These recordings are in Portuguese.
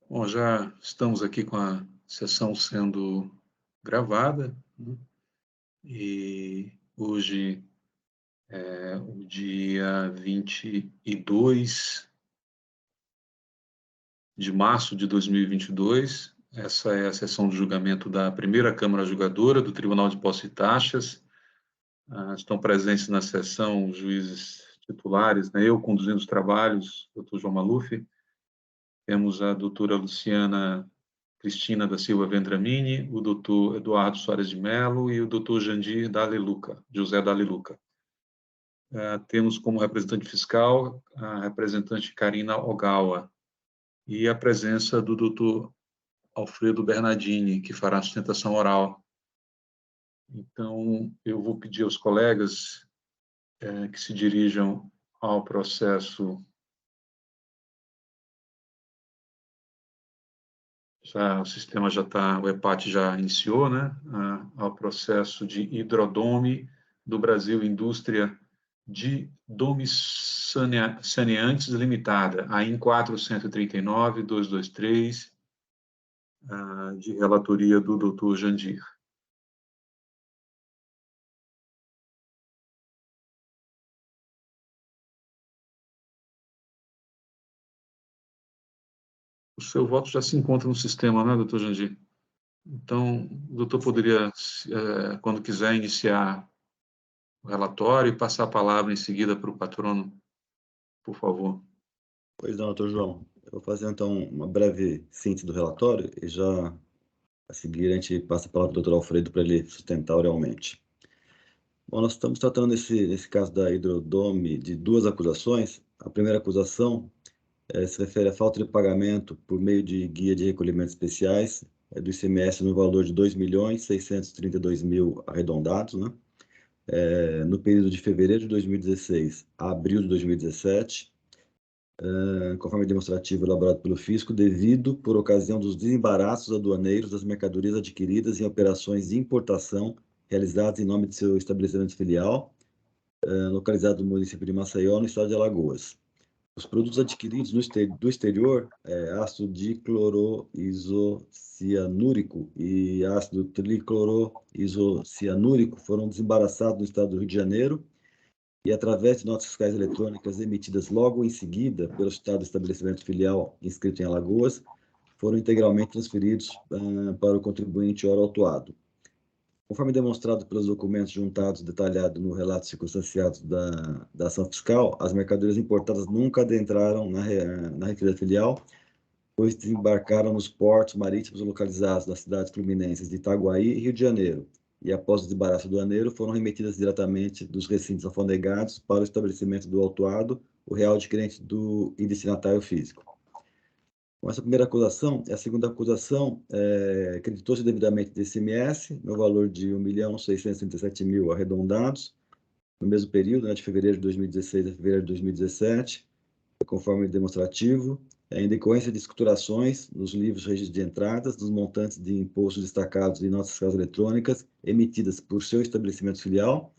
Bom, já estamos aqui com a sessão sendo gravada, né? E hoje é o dia 22 de março de 2022. Essa é a sessão de julgamento da primeira Câmara Julgadora do Tribunal de Impostos e Taxas. Estão presentes na sessão os juízes titulares, né? Eu conduzindo os trabalhos, doutor João Maluf, temos a doutora Luciana Cristina da Silva Vendramini, o doutor Eduardo Soares de Mello e o doutor Jandir Daliluca, José Daliluca. Temos como representante fiscal a representante Karina Ogawa e a presença do doutor Alfredo Bernardini, que fará a sustentação oral. Então, eu vou pedir aos colegas que se dirijam ao processo. O sistema já está, o EPAT já iniciou, né? Ao processo de Hidrodome do Brasil Indústria de Domes Saneantes Limitada, a IN 439-223, de relatoria do doutor Jandir. O seu voto já se encontra no sistema, né, doutor Jandir? Então, o doutor poderia, quando quiser, iniciar o relatório e passar a palavra em seguida para o patrono, por favor. Pois não, doutor João. Eu vou fazer, então, uma breve síntese do relatório e já a seguir a gente passa a palavra para o doutor Alfredo para ele sustentar oralmente. Bom, nós estamos tratando nesse caso da Hidrodome de duas acusações. A primeira acusação se refere à falta de pagamento por meio de guia de recolhimentos especiais do ICMS no valor de 2.632.000 arredondados, né? No período de fevereiro de 2016 a abril de 2017, conforme demonstrativo elaborado pelo Fisco, devido por ocasião dos desembaraços aduaneiros das mercadorias adquiridas em operações de importação realizadas em nome de seu estabelecimento filial, localizado no município de Maceió, no estado de Alagoas. Os produtos adquiridos do exterior, ácido dicloroisocianúrico e ácido tricloroisocianúrico, foram desembaraçados no estado do Rio de Janeiro e, através de notas fiscais eletrônicas emitidas logo em seguida pelo citado estabelecimento filial inscrito em Alagoas, foram integralmente transferidos para o contribuinte ora autuado. Conforme demonstrado pelos documentos juntados e detalhados no relato circunstanciado da ação fiscal, as mercadorias importadas nunca adentraram na referida filial, pois desembarcaram nos portos marítimos localizados nas cidades fluminenses de Itaguaí e Rio de Janeiro, e após o desembaraço aduaneiro foram remetidas diretamente dos recintos alfandegados para o estabelecimento do autuado, o real adquirente e destinatário físico. Com essa primeira acusação, a segunda acusação acreditou-se devidamente de ICMS, no valor de 1.637.000 arredondados, no mesmo período, né, de fevereiro de 2016 a fevereiro de 2017, conforme demonstrativo, em decorrência de escriturações nos livros registros de entradas dos montantes de impostos destacados em notas fiscais eletrônicas emitidas por seu estabelecimento filial,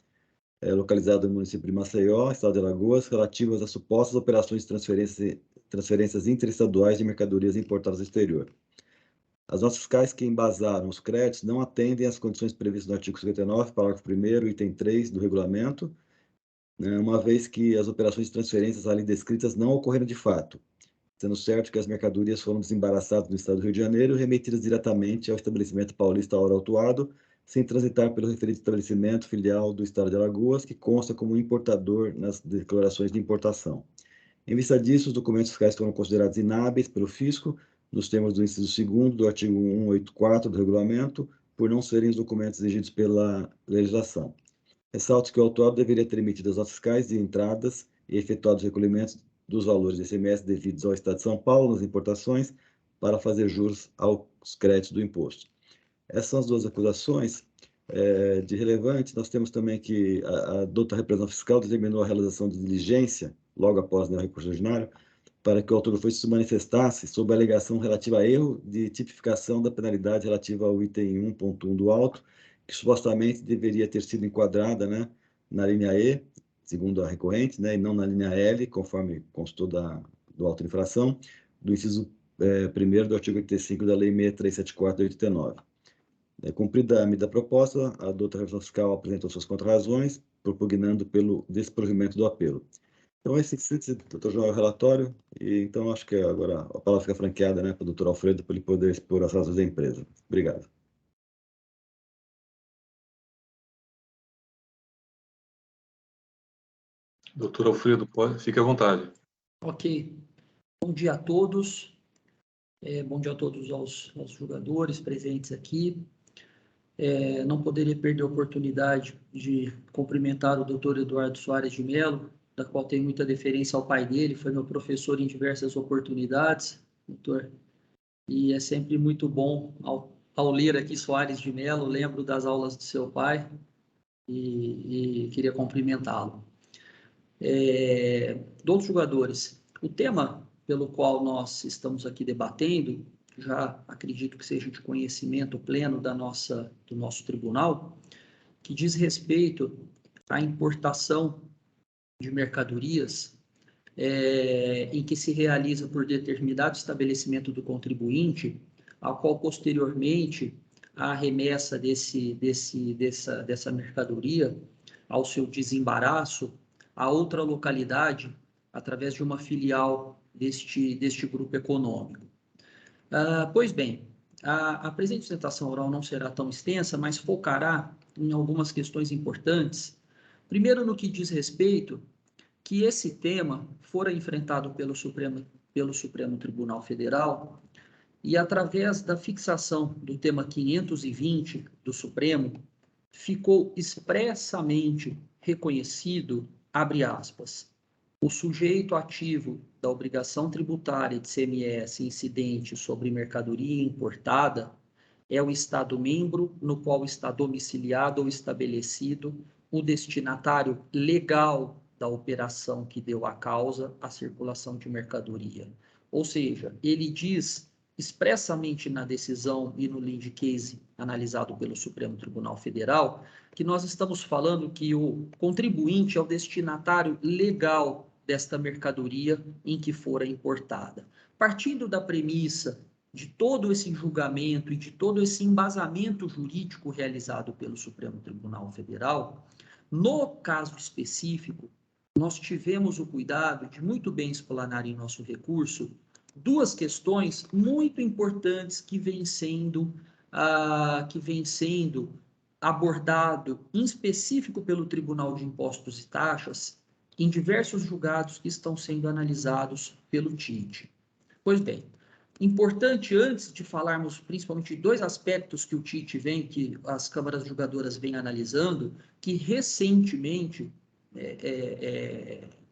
localizado no município de Maceió, estado de Alagoas, relativas a supostas operações de transferências interestaduais de mercadorias importadas do exterior. As notas fiscais que embasaram os créditos não atendem às condições previstas no artigo 59, parágrafo 1º, item 3 do regulamento, né, uma vez que as operações de transferências ali descritas não ocorreram de fato, sendo certo que as mercadorias foram desembaraçadas no estado do Rio de Janeiro e remetidas diretamente ao estabelecimento paulista ora autuado, sem transitar pelo referido estabelecimento filial do estado de Alagoas, que consta como importador nas declarações de importação. Em vista disso, os documentos fiscais foram considerados inábeis pelo Fisco, nos termos do inciso 2º do artigo 184 do regulamento, por não serem os documentos exigidos pela legislação. Ressalto que o autuado deveria ter emitido as notas fiscais de entradas e efetuado os recolhimentos dos valores de ICMS devidos ao Estado de São Paulo nas importações para fazer juros aos créditos do imposto. Essas são as duas acusações. De relevante, nós temos também que a douta representação fiscal determinou a realização de diligência, logo após o recurso ordinário, para que o autor do se manifestasse sobre a alegação relativa a erro de tipificação da penalidade relativa ao item 1.1 do auto, que supostamente deveria ter sido enquadrada, né, na linha E, segundo a recorrente, né, e não na linha L, conforme constou do auto de infração, do inciso 1º do artigo 85 da Lei 6374 de 89. Cumprida a medida proposta, a doutora revisão fiscal apresentou suas contrarrazões, propugnando pelo desprovimento do apelo. Então, esse síntese, doutor João, é o relatório, e então acho que agora a palavra fica franqueada, né, para o doutor Alfredo, para ele poder expor as razões da empresa. Obrigado. Doutor Alfredo, fique à vontade. Ok. Bom dia a todos. Bom dia a todos aos jogadores presentes aqui. Não poderia perder a oportunidade de cumprimentar o doutor Eduardo Soares de Mello, da qual tenho muita deferência ao pai dele, foi meu professor em diversas oportunidades, doutor. E é sempre muito bom, ao ler aqui Soares de Mello, lembro das aulas do seu pai e queria cumprimentá-lo. Outros jogadores, o tema pelo qual nós estamos aqui debatendo, já acredito que seja de conhecimento pleno do nosso tribunal, que diz respeito à importação de mercadorias em que se realiza por determinado estabelecimento do contribuinte, ao qual posteriormente a remessa dessa mercadoria ao seu desembaraço a outra localidade através de uma filial deste grupo econômico. Pois bem, a presente sustentação oral não será tão extensa, mas focará em algumas questões importantes. Primeiro, no que diz respeito que esse tema fora enfrentado pelo Supremo Tribunal Federal e, através da fixação do tema 520 do Supremo, ficou expressamente reconhecido, abre aspas, o sujeito ativo da obrigação tributária de CMS incidente sobre mercadoria importada é o Estado-membro no qual está domiciliado ou estabelecido o destinatário legal da operação que deu a causa à circulação de mercadoria. Ou seja, ele diz expressamente na decisão e no lead case analisado pelo Supremo Tribunal Federal que nós estamos falando que o contribuinte é o destinatário legal desta mercadoria em que fora importada. Partindo da premissa de todo esse julgamento e de todo esse embasamento jurídico realizado pelo Supremo Tribunal Federal, no caso específico, nós tivemos o cuidado de muito bem explanar em nosso recurso duas questões muito importantes que vêm sendo abordado em específico pelo Tribunal de Impostos e Taxas em diversos julgados que estão sendo analisados pelo TIT. Pois bem, importante, antes de falarmos principalmente de dois aspectos que o TIT que as câmaras julgadoras vêm analisando, que recentemente,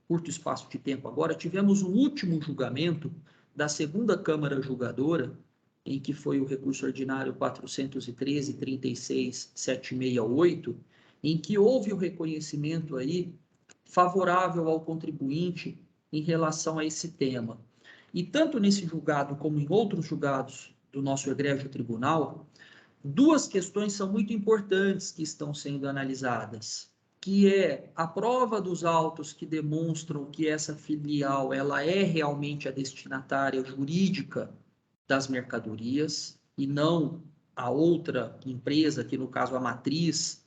curto espaço de tempo agora, tivemos o último julgamento da segunda Câmara Julgadora, em que foi o recurso ordinário 413.36.768, em que houve o reconhecimento aí favorável ao contribuinte em relação a esse tema. E tanto nesse julgado como em outros julgados do nosso egrégio tribunal, duas questões são muito importantes que estão sendo analisadas, que é a prova dos autos que demonstram que essa filial ela é realmente a destinatária jurídica das mercadorias e não a outra empresa, que no caso a matriz,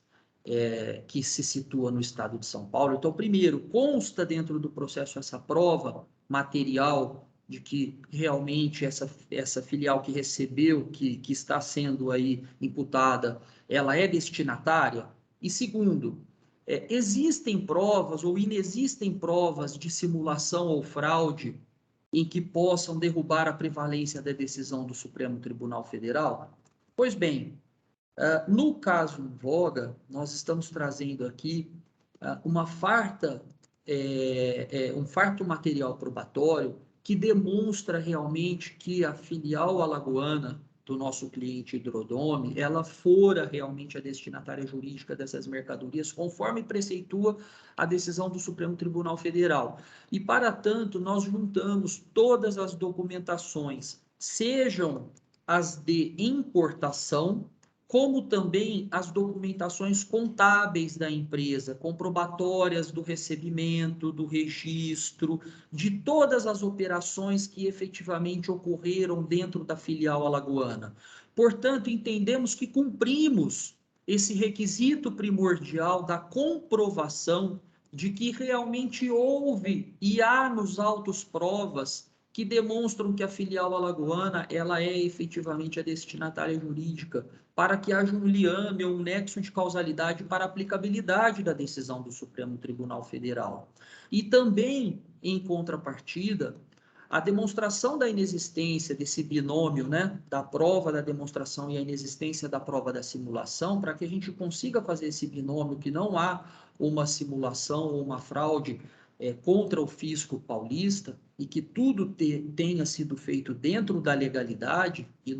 que se situa no estado de São Paulo. Então, primeiro, consta dentro do processo essa prova material de que realmente essa filial que recebeu, que está sendo aí imputada, ela é destinatária. E segundo, existem provas ou inexistem provas de simulação ou fraude em que possam derrubar a prevalência da decisão do Supremo Tribunal Federal? Pois bem, no caso em voga, nós estamos trazendo aqui um farto material probatório que demonstra realmente que a filial alagoana do nosso cliente Hidrodome, ela fora realmente a destinatária jurídica dessas mercadorias, conforme preceitua a decisão do Supremo Tribunal Federal. E, para tanto, nós juntamos todas as documentações, sejam as de importação, como também as documentações contábeis da empresa, comprobatórias do recebimento, do registro, de todas as operações que efetivamente ocorreram dentro da filial alagoana. Portanto, entendemos que cumprimos esse requisito primordial da comprovação de que realmente houve e há nos autos provas que demonstram que a filial alagoana ela é efetivamente a destinatária jurídica, para que haja um liame ou um nexo de causalidade para a aplicabilidade da decisão do Supremo Tribunal Federal. E também, em contrapartida, a demonstração da inexistência desse binômio, né, da prova da demonstração e a inexistência da prova da simulação, para que a gente consiga fazer esse binômio que não há uma simulação ou uma fraude contra o fisco paulista e que tudo tenha sido feito dentro da legalidade e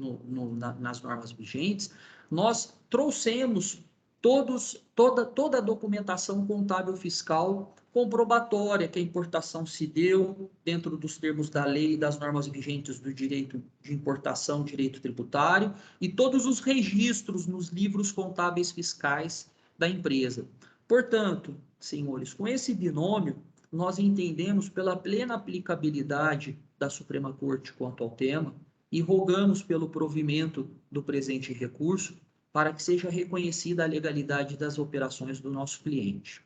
nas normas vigentes, nós trouxemos toda a documentação contábil fiscal comprobatória que a importação se deu dentro dos termos da lei e das normas vigentes do direito de importação, direito tributário, e todos os registros nos livros contábeis fiscais da empresa. Portanto, senhores, com esse binômio, nós entendemos pela plena aplicabilidade da Suprema Corte quanto ao tema e rogamos pelo provimento do presente recurso para que seja reconhecida a legalidade das operações do nosso cliente.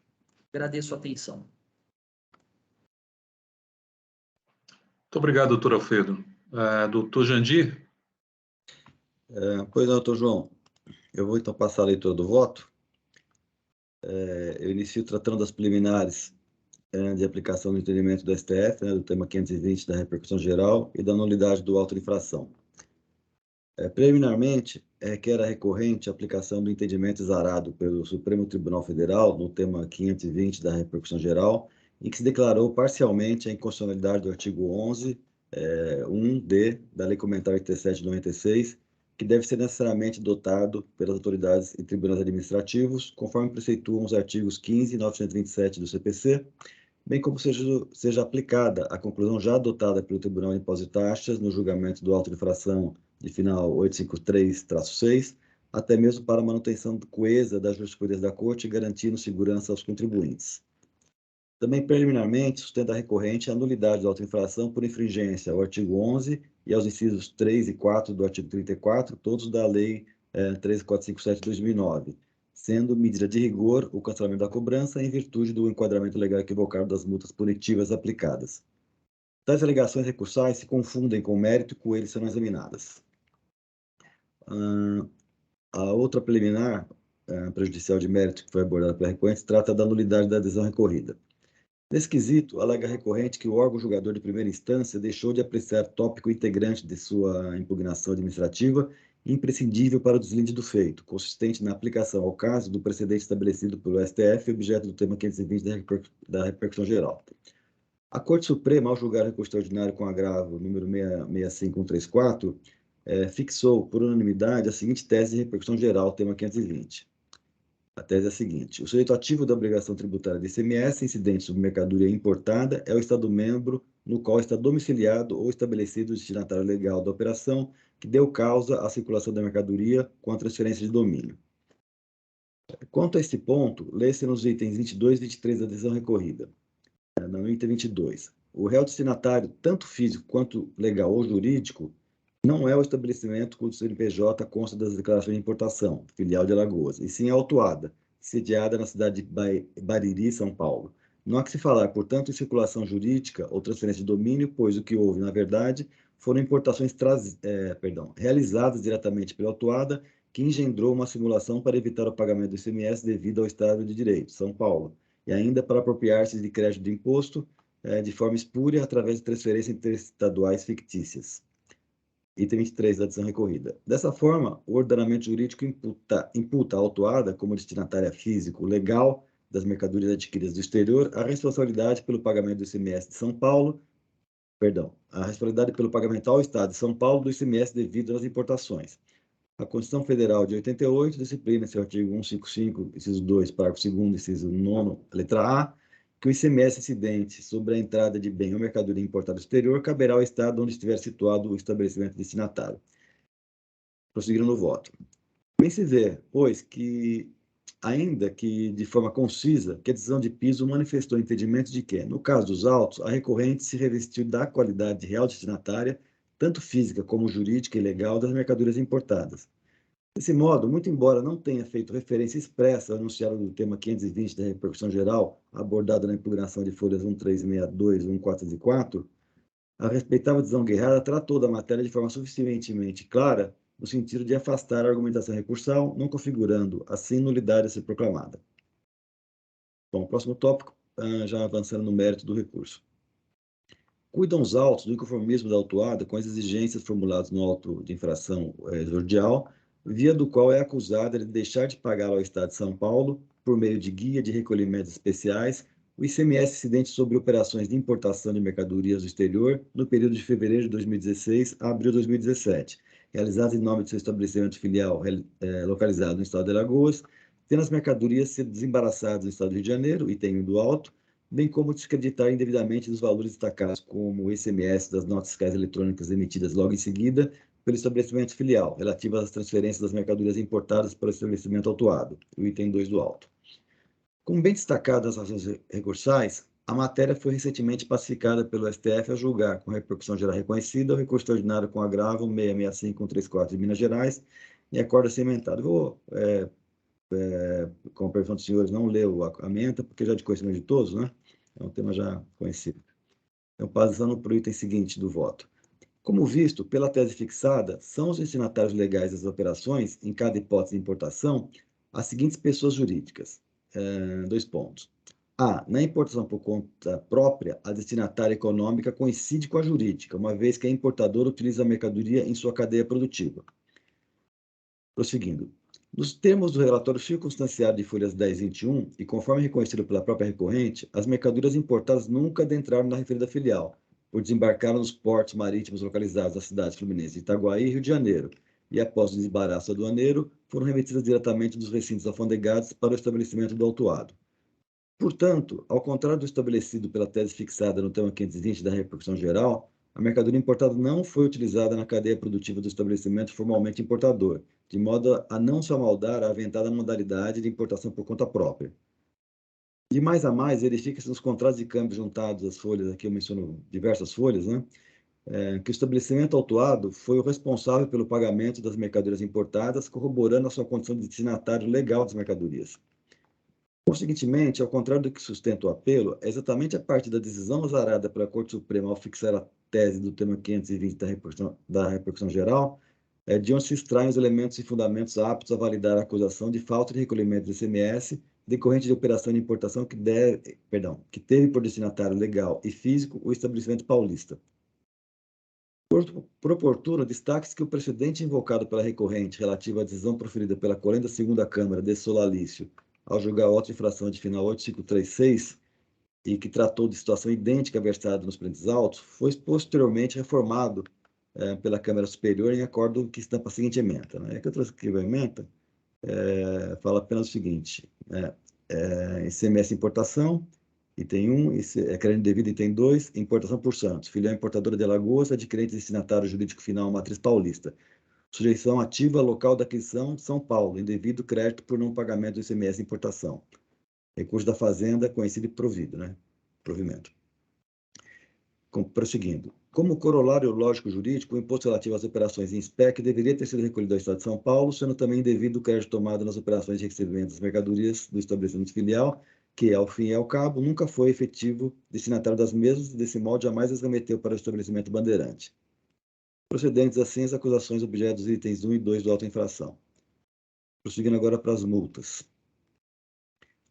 Agradeço a atenção. Muito obrigado, doutor Alfredo. Doutor Jandir? Pois não, doutor João. Eu vou então passar a leitura do voto. Eu inicio tratando das preliminares de aplicação do entendimento do STF, né, do tema 520 da repercussão geral e da nulidade do auto de infração. Preliminarmente, requer a recorrente a aplicação do entendimento exarado pelo Supremo Tribunal Federal no tema 520 da repercussão geral, em que se declarou parcialmente a inconstitucionalidade do artigo 11, 1d da Lei Complementar 87 de 96, que deve ser necessariamente dotado pelas autoridades e tribunais administrativos, conforme preceituam os artigos 15 e 927 do CPC, bem como seja aplicada a conclusão já adotada pelo Tribunal de Impostos e Taxas no julgamento do auto de infração de final 853-6, até mesmo para a manutenção coesa da jurisprudência da Corte e garantindo segurança aos contribuintes. Também, preliminarmente, sustenta a recorrente a nulidade da auto-infração por infringência ao artigo 11 e aos incisos 3 e 4 do artigo 34, todos da Lei 13457 de 2009, sendo medida de rigor o cancelamento da cobrança em virtude do enquadramento legal equivocado das multas punitivas aplicadas. Tais alegações recursais se confundem com o mérito com eles serão examinadas. A outra preliminar, prejudicial de mérito, que foi abordada pela recorrente, trata da nulidade da adesão recorrida. Nesse quesito, alega a recorrente que o órgão julgador de primeira instância deixou de apreciar tópico integrante de sua impugnação administrativa imprescindível para o deslinde do feito, consistente na aplicação ao caso do precedente estabelecido pelo STF, objeto do tema 520 da repercussão geral. A Corte Suprema, ao julgar o recurso extraordinário com agravo número 665134, fixou, por unanimidade, a seguinte tese de repercussão geral, tema 520. A tese é a seguinte: o sujeito ativo da obrigação tributária de ICMS incidente sobre mercadoria importada é o Estado-membro no qual está domiciliado ou estabelecido o destinatário legal da operação que deu causa à circulação da mercadoria com a transferência de domínio. Quanto a este ponto, lê-se nos itens 22 e 23 da decisão recorrida. No item 22, o réu destinatário, tanto físico quanto legal ou jurídico, não é o estabelecimento cujo CNPJ consta das declarações de importação, filial de Alagoas, e sim a autuada, sediada na cidade de Bariri, São Paulo. Não há que se falar, portanto, em circulação jurídica ou transferência de domínio, pois o que houve, na verdade, foram importações realizadas diretamente pela autuada, que engendrou uma simulação para evitar o pagamento do ICMS devido ao Estado de Direito, São Paulo, e ainda para apropriar-se de crédito de imposto de forma espúria através de transferências interestaduais fictícias. Item 23 da decisão recorrida. Dessa forma, o ordenamento jurídico imputa à autuada, como destinatária físico legal das mercadorias adquiridas do exterior, a responsabilidade pelo pagamento do ICMS de São Paulo, a responsabilidade pelo pagamento ao Estado de São Paulo do ICMS devido às importações. A Constituição Federal de 88 disciplina, seu artigo 155, inciso 2, parágrafo 2º, inciso 9, letra A, que o ICMS incidente sobre a entrada de bem ou mercadoria importada do exterior caberá ao Estado onde estiver situado o estabelecimento destinatário. Prosseguindo no voto. Bem se vê, pois, que, ainda que de forma concisa, que a decisão de piso manifestou entendimento de que, no caso dos autos, a recorrente se revestiu da qualidade real destinatária, tanto física como jurídica e legal, das mercadorias importadas. Desse modo, muito embora não tenha feito referência expressa ao enunciado do tema 520 da repercussão geral, abordado na impugnação de folhas 1362 e 1404, a respeitável decisão Guerrara tratou da matéria de forma suficientemente clara no sentido de afastar a argumentação recursal, não configurando, assim, nulidade a ser proclamada. Bom, próximo tópico, já avançando no mérito do recurso. Cuidam os autos do inconformismo da autuada com as exigências formuladas no auto de infração exordial, via do qual é acusada de deixar de pagar ao Estado de São Paulo, por meio de guia de recolhimentos especiais, o ICMS incidente sobre operações de importação de mercadorias do exterior no período de fevereiro de 2016 a abril de 2017, realizadas em nome de seu estabelecimento filial localizado no estado de Alagoas, tendo as mercadorias sido desembaraçadas no estado do Rio de Janeiro, item 1 do auto, bem como descreditar indevidamente os valores destacados como o ICMS das notas fiscais eletrônicas emitidas logo em seguida pelo estabelecimento filial, relativas às transferências das mercadorias importadas para o estabelecimento autuado, o item 2 do auto. Como bem destacado nas ações recursais, a matéria foi recentemente pacificada pelo STF a julgar, com repercussão geral reconhecida, o recurso extraordinário com agravo 665-134 de Minas Gerais e acordo cimentado. Vou, com a permissão dos senhores, não ler a menta, porque já é de conhecimento de todos, né? É um tema já conhecido. Então, passando para o item seguinte do voto. Como visto, pela tese fixada, são os destinatários legais das operações, em cada hipótese de importação, as seguintes pessoas jurídicas. 2 pontos. A. Na importação por conta própria, a destinatária econômica coincide com a jurídica, uma vez que a importadora utiliza a mercadoria em sua cadeia produtiva. Prosseguindo. Nos termos do relatório circunstanciado de folhas 10 e 21, e conforme reconhecido pela própria recorrente, as mercadorias importadas nunca adentraram na referida filial, por desembarcaram nos portos marítimos localizados nas cidades fluminenses de Itaguaí e Rio de Janeiro, e após o desembaraço aduaneiro, foram remetidas diretamente dos recintos alfandegados para o estabelecimento do autuado. Portanto, ao contrário do estabelecido pela tese fixada no tema 520 da repercussão geral, a mercadoria importada não foi utilizada na cadeia produtiva do estabelecimento formalmente importador, de modo a não se amaldar a aventada modalidade de importação por conta própria. De mais a mais, verifica-se nos contratos de câmbio juntados às folhas, aqui eu menciono diversas folhas, né? Que o estabelecimento autuado foi o responsável pelo pagamento das mercadorias importadas, corroborando a sua condição de destinatário legal das mercadorias. Conseguintemente, ao contrário do que sustenta o apelo, é exatamente a partir da decisão azarada pela Corte Suprema ao fixar a tese do tema 520 da repercussão geral, de onde se extraem os elementos e fundamentos aptos a validar a acusação de falta de recolhimento do ICMS decorrente de operação de importação que teve por destinatário legal e físico o estabelecimento paulista. Por oportuno, destaque-se que o precedente invocado pela recorrente relativo à decisão proferida pela 42ª Câmara de Solalício ao julgar outra infração de final 8536 e que tratou de situação idêntica à versada nos presentes autos, foi posteriormente reformado pela Câmara Superior em acordo que estampa a seguinte ementa. Né? Que eu trouxe aqui a ementa, fala apenas o seguinte, ICMS importação, item 1, crédito devido, item 2, importação por Santos, filial importadora de Alagoas, adquirente destinatário jurídico final, matriz paulista. Sujeição ativa local da aquisição, São Paulo, indevido crédito por não pagamento do ICMS importação. Recurso da Fazenda, conhecido e provido, né? Provimento. Prosseguindo. Como corolário lógico-jurídico, o imposto relativo às operações em SPEC deveria ter sido recolhido ao Estado de São Paulo, sendo também indevido o crédito tomado nas operações de recebimento das mercadorias do estabelecimento filial, que, ao fim e ao cabo, nunca foi efetivo destinatário das mesmas e, desse modo, jamais as remeteu para o estabelecimento bandeirante. Procedentes assim as acusações objeto dos itens 1 e 2 do auto infração. Prosseguindo agora para as multas.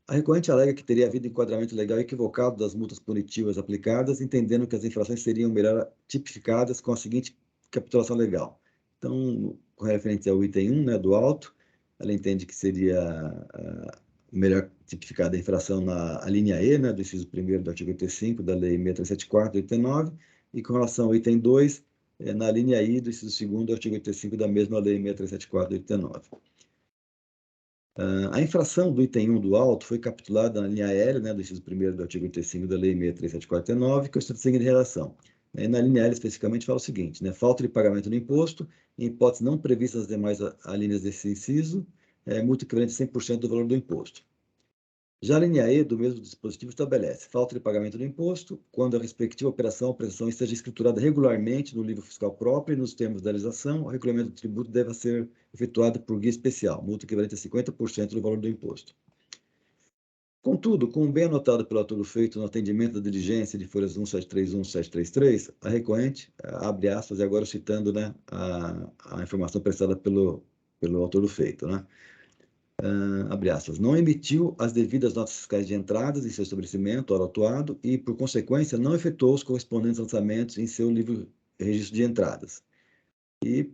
A recorrente alega que teria havido enquadramento legal equivocado das multas punitivas aplicadas, entendendo que as infrações seriam melhor tipificadas com a seguinte capitulação legal. Então, com referente ao item 1, né, do auto, ela entende que seria melhor tipificada a infração na linha E, né, do inciso 1º do artigo 85 da Lei 6374 de 89, e com relação ao item 2, na linha I do inciso 2º do artigo 85 da mesma Lei 6374 de 89. A infração do item 1 do auto foi capitulada na linha L, né, do inciso 1º do artigo 85 da Lei 6374/89, que está seguindo em relação. Na linha L, especificamente, fala o seguinte, né? Falta de pagamento do imposto, em hipótese não prevista nas demais alíneas desse inciso, multa equivalente a 100% do valor do imposto. Já a linha E do mesmo dispositivo estabelece falta de pagamento do imposto quando a respectiva operação ou prestação esteja escriturada regularmente no livro fiscal próprio e nos termos da legislação, o recolhimento do tributo deve ser efetuado por guia especial, multa equivalente a 50% do valor do imposto. Contudo, como bem anotado pelo autor do feito no atendimento da diligência de folhas 1731 e 1733, a recorrente, abre aspas, e agora citando, né, a informação prestada pelo autor do feito, né? Abre aspas, não emitiu as devidas notas fiscais de entradas em seu estabelecimento, hora autuado, e, por consequência, não efetuou os correspondentes lançamentos em seu livro registro de entradas. E,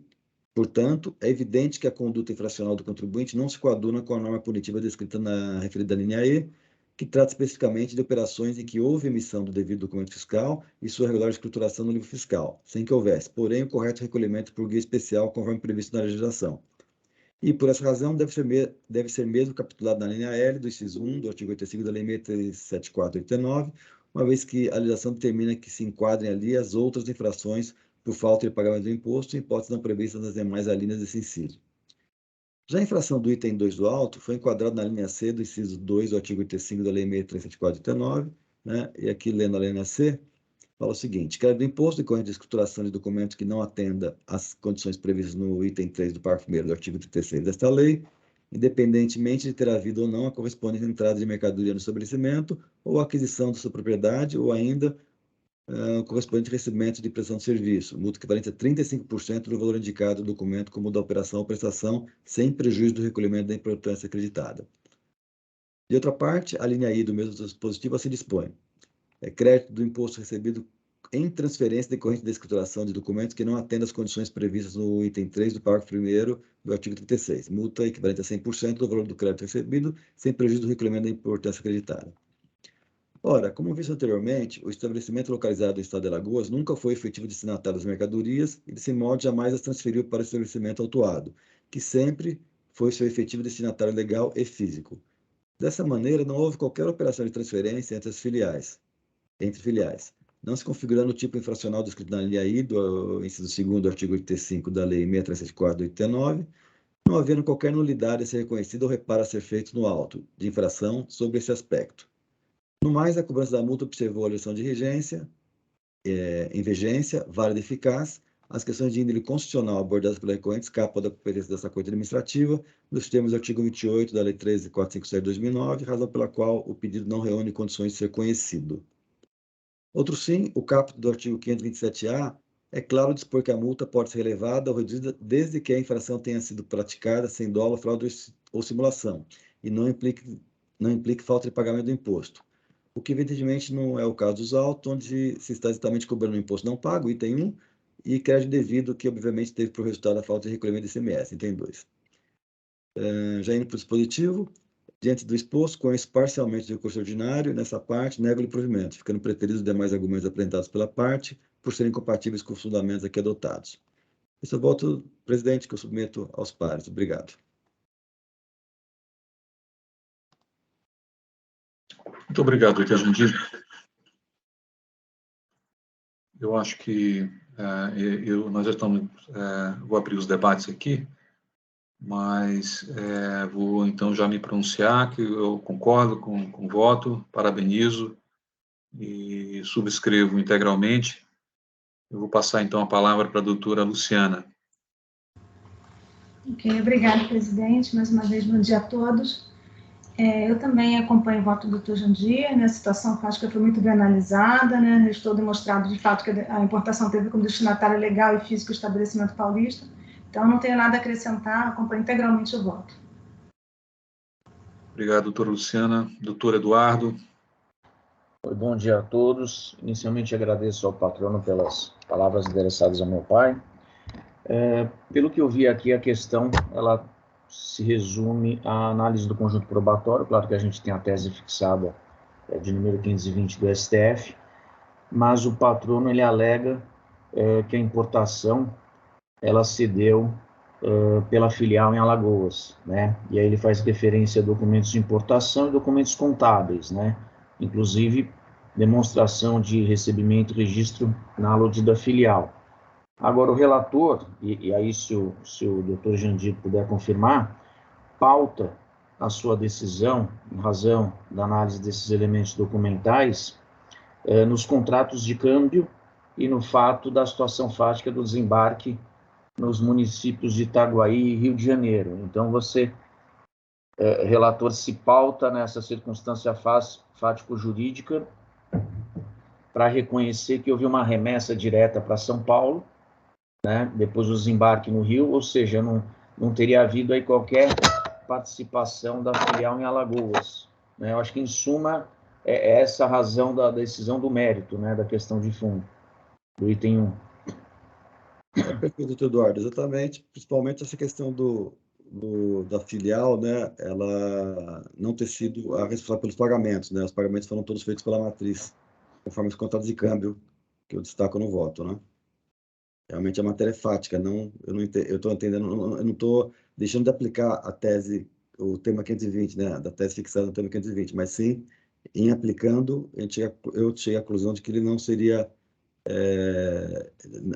portanto, é evidente que a conduta infracional do contribuinte não se coaduna com a norma punitiva descrita na referida linha E, que trata especificamente de operações em que houve emissão do devido documento fiscal e sua regular escrituração no livro fiscal, sem que houvesse, porém, o correto recolhimento por guia especial, conforme previsto na legislação. E, por essa razão, deve ser mesmo capitulado na linha L do inciso 1 do artigo 85 da Lei 6.374/89, uma vez que a legislação determina que se enquadrem ali as outras infrações por falta de pagamento do imposto, em hipótese não previstas nas demais alíneas desse inciso. Já a infração do item 2 do auto foi enquadrada na linha C do inciso 2 do artigo 85 da Lei 6.374/89, né? E aqui, lendo a linha C, fala o seguinte, crédito do imposto decorrente de escrituração de documento que não atenda às condições previstas no item 3 do parágrafo 1º do artigo 36 desta lei, independentemente de ter havido ou não a correspondente entrada de mercadoria no estabelecimento, ou aquisição de sua propriedade, ou ainda o correspondente recebimento de prestação de serviço, multa equivalente a 35% do valor indicado do documento como da operação ou prestação, sem prejuízo do recolhimento da importância acreditada. De outra parte, a linha I do mesmo dispositivo se dispõe crédito do imposto recebido em transferência decorrente da escrituração de documentos que não atendam às condições previstas no item 3 do parágrafo 1º do artigo 36. Multa equivalente a 100% do valor do crédito recebido, sem prejuízo do recolhimento da importância acreditada. Ora, como visto anteriormente, o estabelecimento localizado no estado de Alagoas nunca foi efetivo destinatário das mercadorias e, desse modo, jamais as transferiu para o estabelecimento autuado, que sempre foi seu efetivo destinatário legal e físico. Dessa maneira, não houve qualquer operação de transferência entre filiais, não se configurando o tipo infracional descrito na linha I do inciso 2º do artigo 85 da Lei 6.374/89, não havendo qualquer nulidade a ser reconhecida ou reparo a ser feito no auto de infração sobre esse aspecto. No mais, a cobrança da multa observou a lição de regência, em vigência, válida e eficaz, as questões de índole constitucional abordadas pela recorrente escapam da competência dessa Corte Administrativa, nos termos do artigo 28 da Lei 13.457/2009, razão pela qual o pedido não reúne condições de ser conhecido. Outro sim, o caput do artigo 527-A é claro dispor que a multa pode ser elevada ou reduzida desde que a infração tenha sido praticada sem dolo, fraude ou simulação, e não implique falta de pagamento do imposto. O que, evidentemente, não é o caso dos autos, onde se está exatamente cobrando o imposto não pago, item 1, e crédito devido, que, obviamente, teve por resultado a falta de recolhimento de ICMS, item 2. Já indo para o dispositivo, diante do exposto, conheço parcialmente o recurso ordinário, nessa parte, nego-lhe provimento, ficando preteridos os demais argumentos apresentados pela parte, por serem compatíveis com os fundamentos aqui adotados. Esse é o voto, presidente, que eu submeto aos pares. Obrigado. Muito obrigado, Dr. Jandir. Eu acho que nós já estamos... vou abrir os debates aqui, mas vou então já me pronunciar que eu concordo com o voto, parabenizo e subscrevo integralmente. Eu vou passar então a palavra para a doutora Luciana. Ok, obrigada, presidente. Mais uma vez, bom dia a todos. Eu também acompanho o voto do Dr. Jandir, né? A situação fática foi muito bem analisada, né? Estou demonstrado, de fato, que a importação teve como destinatário legal e físico o estabelecimento paulista. Então, não tenho nada a acrescentar, acompanho integralmente o voto. Obrigado, doutora Luciana. Doutor Eduardo. Bom dia a todos. Inicialmente, agradeço ao patrono pelas palavras endereçadas ao meu pai. Pelo que eu vi aqui, a questão, ela se resume à análise do conjunto probatório. Claro que a gente tem a tese fixada de número 520 do STF, mas o patrono, ele alega que a importação, ela se deu pela filial em Alagoas, né? E aí ele faz referência a documentos de importação e documentos contábeis, né? Inclusive, demonstração de recebimento e registro na aludida filial. Agora, o relator, e aí se o doutor Jandir puder confirmar, pauta a sua decisão, em razão da análise desses elementos documentais, nos contratos de câmbio e no fato da situação fática do desembarque nos municípios de Itaguaí e Rio de Janeiro. Então, você, relator, se pauta nessa circunstância fático-jurídica para reconhecer que houve uma remessa direta para São Paulo, né, depois do desembarque no Rio, ou seja, não teria havido aí qualquer participação da filial em Alagoas, né? Eu acho que, em suma, é essa a razão da decisão do mérito, né, da questão de fundo, do item 1. Perfeito, doutor Eduardo, exatamente, principalmente essa questão da filial, né, ela não ter sido a responsável pelos pagamentos, né, os pagamentos foram todos feitos pela matriz, conforme os contratos de câmbio que eu destaco no voto, né. Realmente a matéria é fática, eu estou entendendo, eu não estou deixando de aplicar a tese, o tema 520, né, da tese fixada no tema 520, mas sim, em aplicando, eu cheguei à conclusão de que ele não seria,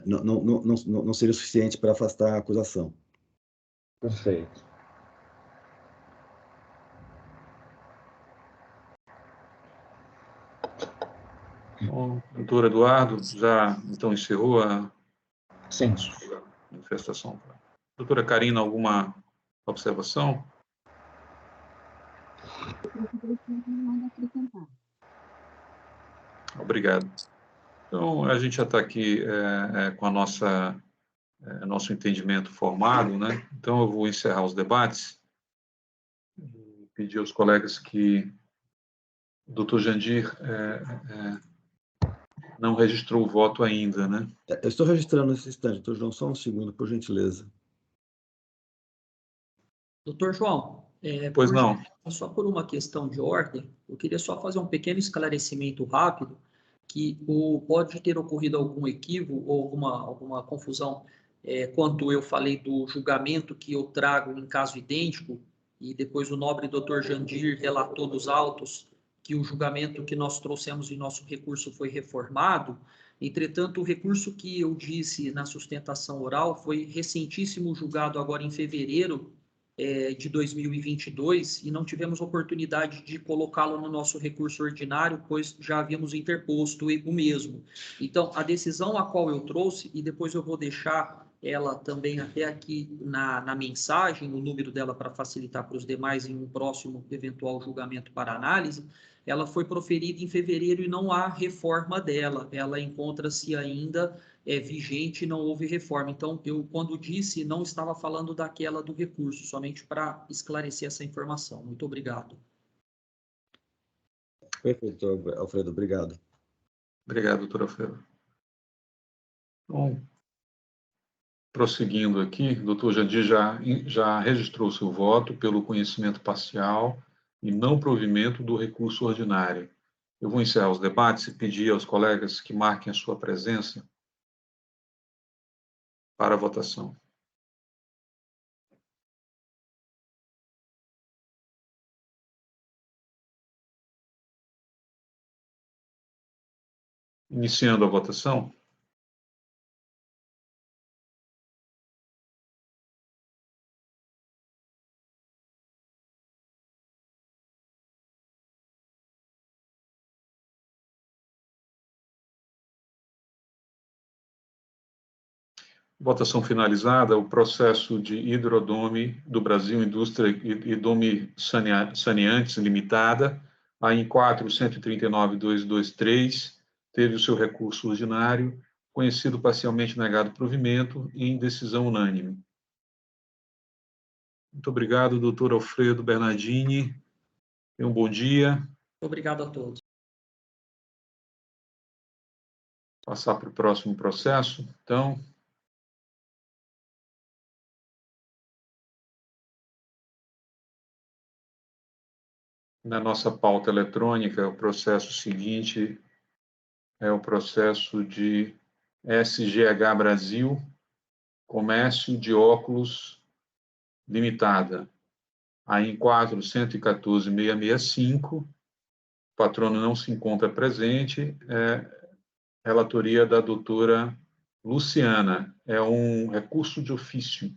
não seria suficiente para afastar a acusação. Perfeito. Bom, doutor Eduardo, já então encerrou a Sim. sua manifestação. Doutora Karina, alguma observação? Obrigado. Então, a gente já está aqui com a nosso entendimento formado, né? Então, eu vou encerrar os debates e pedir aos colegas que o doutor Jandir não registrou o voto ainda, né? Eu estou registrando nesse instante, doutor João, só um segundo, por gentileza. Doutor João, Pois não. só por uma questão de ordem, eu queria só fazer um pequeno esclarecimento rápido, que pode ter ocorrido algum equívoco ou alguma confusão quando eu falei do julgamento que eu trago em caso idêntico, e depois o nobre doutor Jandir relatou nos autos que o julgamento que nós trouxemos em nosso recurso foi reformado. Entretanto, o recurso que eu disse na sustentação oral foi recentíssimo julgado agora em fevereiro de 2022 e não tivemos oportunidade de colocá-lo no nosso recurso ordinário, pois já havíamos interposto o mesmo. Então, a decisão a qual eu trouxe, e depois eu vou deixar ela também até aqui na mensagem, o número dela para facilitar para os demais em um próximo eventual julgamento para análise, ela foi proferida em fevereiro e não há reforma dela, ela encontra-se ainda vigente, não houve reforma. Então, eu, quando disse, não estava falando daquela do recurso, somente para esclarecer essa informação. Muito obrigado. Perfeito, Alfredo, obrigado. Obrigado, doutor Alfredo. Bom, prosseguindo aqui, o doutor Jandir já registrou seu voto pelo conhecimento parcial e não provimento do recurso ordinário. Eu vou encerrar os debates e pedir aos colegas que marquem a sua presença para a votação. Iniciando a votação. Votação finalizada, o processo de Hidrodome do Brasil Indústria e Dome Saneantes Limitada, a em 4.139.223, teve o seu recurso ordinário, conhecido parcialmente negado provimento e em decisão unânime. Muito obrigado, doutor Alfredo Bernardini. Tenha um bom dia. Obrigado a todos. Passar para o próximo processo, então. Na nossa pauta eletrônica, o processo seguinte é o processo de SGH Brasil, Comércio de Óculos Limitada, a em 4.114.665, patrono não se encontra presente, relatoria da doutora Luciana. É um recurso de ofício.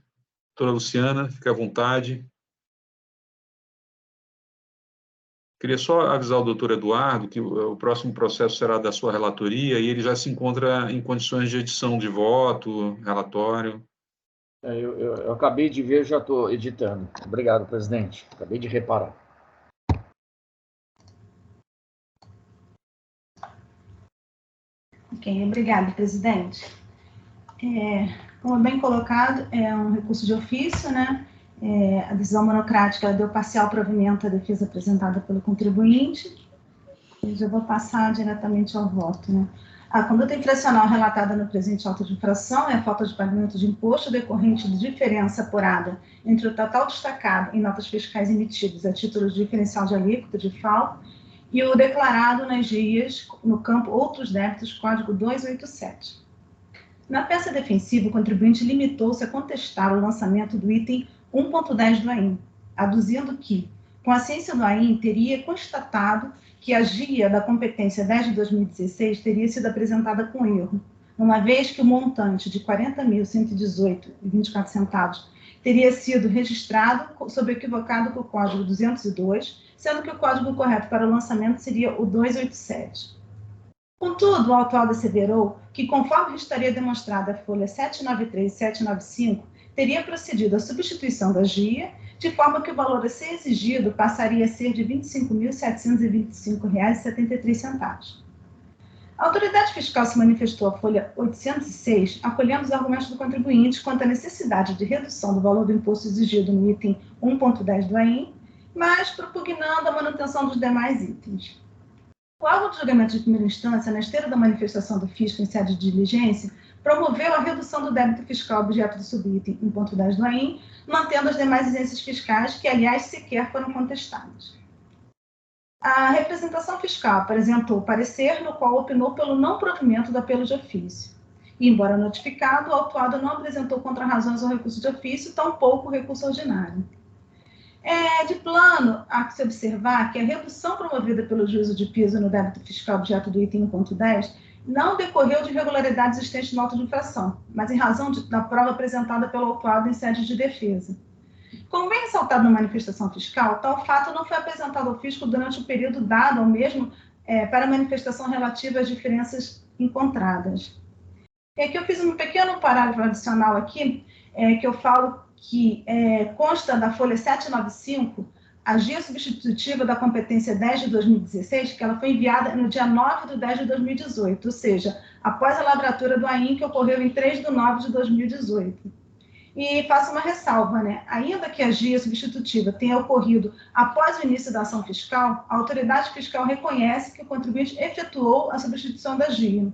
Doutora Luciana, fique à vontade. Queria só avisar o doutor Eduardo que o próximo processo será da sua relatoria e ele já se encontra em condições de edição de voto, relatório. Eu acabei de ver, já estou editando. Obrigado, presidente. Acabei de reparar. Ok, obrigada, presidente. Como bem colocado, é um recurso de ofício, né? A decisão monocrática deu parcial provimento à defesa apresentada pelo contribuinte. Eu já vou passar diretamente ao voto, né? A conduta infracional relatada no presente auto de infração é a falta de pagamento de imposto decorrente de diferença apurada entre o total destacado em notas fiscais emitidas a título de diferencial de alíquota de FAO e o declarado nas GIAs no campo Outros Débitos, código 287. Na peça defensiva, o contribuinte limitou-se a contestar o lançamento do item 1.10 do AIM, aduzindo que, com a ciência do AIM, teria constatado que a GIA da competência 10 de 2016 teria sido apresentada com erro, uma vez que o montante de R$ 40.118,24 teria sido registrado sob equivocado com o código 202, sendo que o código correto para o lançamento seria o 287. Contudo, o autuado asseverou que, conforme estaria demonstrada a folha 793 e 795, teria procedido à substituição da GIA, de forma que o valor a ser exigido passaria a ser de R$ 25.725,73. A autoridade fiscal se manifestou à folha 806, acolhendo os argumentos do contribuinte quanto à necessidade de redução do valor do imposto exigido no item 1.10 do AIM, mas propugnando a manutenção dos demais itens. O órgão de julgamento de primeira instância, na esteira da manifestação do fisco em sede de diligência, promoveu a redução do débito fiscal objeto do subitem 1.10 do AIM, mantendo as demais exigências fiscais, que, aliás, sequer foram contestadas. A representação fiscal apresentou parecer no qual opinou pelo não provimento do apelo de ofício. E, embora notificado, o autuado não apresentou contrarrazões ao recurso de ofício, tampouco o recurso ordinário. De plano, há que se observar que a redução promovida pelo juízo de piso no débito fiscal objeto do item 1.10 não decorreu de irregularidades existentes no auto de infração, mas em razão da prova apresentada pelo autuado em sede de defesa. Como bem ressaltado na manifestação fiscal, tal fato não foi apresentado ao fisco durante o período dado ao mesmo para a manifestação relativa às diferenças encontradas. Aqui eu fiz um pequeno parágrafo adicional aqui, que eu falo que consta da folha 795, a GIA substitutiva da competência 10 de 2016, que ela foi enviada no dia 9 de 10 de 2018, ou seja, após a lavratura do AIM, que ocorreu em 3 de 9 de 2018. E faço uma ressalva, né? Ainda que a GIA substitutiva tenha ocorrido após o início da ação fiscal, a autoridade fiscal reconhece que o contribuinte efetuou a substituição da GIA.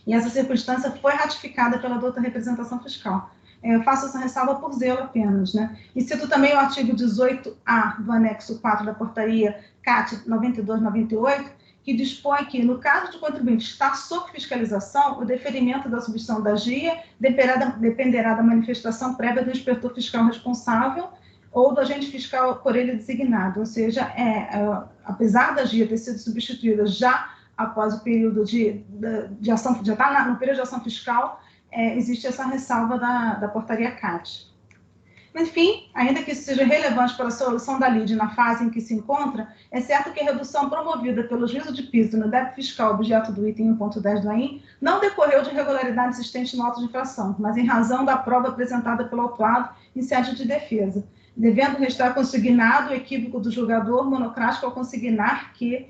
E essa circunstância foi ratificada pela douta representação fiscal. Eu faço essa ressalva por zelo apenas, né? E cito também o artigo 18A do anexo 4 da portaria CAT 9298, que dispõe que, no caso de o contribuinte estar sob fiscalização, o deferimento da substituição da GIA dependerá da manifestação prévia do inspetor fiscal responsável ou do agente fiscal por ele designado. Ou seja, apesar da GIA ter sido substituída já após o período de ação, já está no período de ação fiscal, existe essa ressalva da portaria CAT. Enfim, ainda que isso seja relevante para a solução da lide na fase em que se encontra, é certo que a redução promovida pelo juízo de piso no débito fiscal objeto do item 1.10 do AIM não decorreu de irregularidade existente no auto de infração, mas em razão da prova apresentada pelo autuado em sede de defesa, devendo restar consignado o equívoco do julgador monocrático ao consignar que,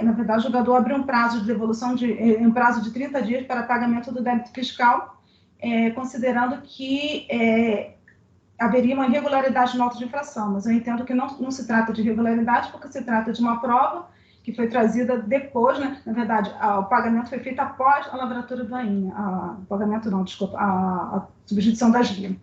na verdade, o julgador abriu um prazo de devolução um prazo de 30 dias para pagamento do débito fiscal, considerando que haveria uma irregularidade no auto de infração, mas eu entendo que não se trata de irregularidade, porque se trata de uma prova que foi trazida depois, né? Na verdade, o pagamento foi feito após a lavratura do AIM, a substituição da GIA.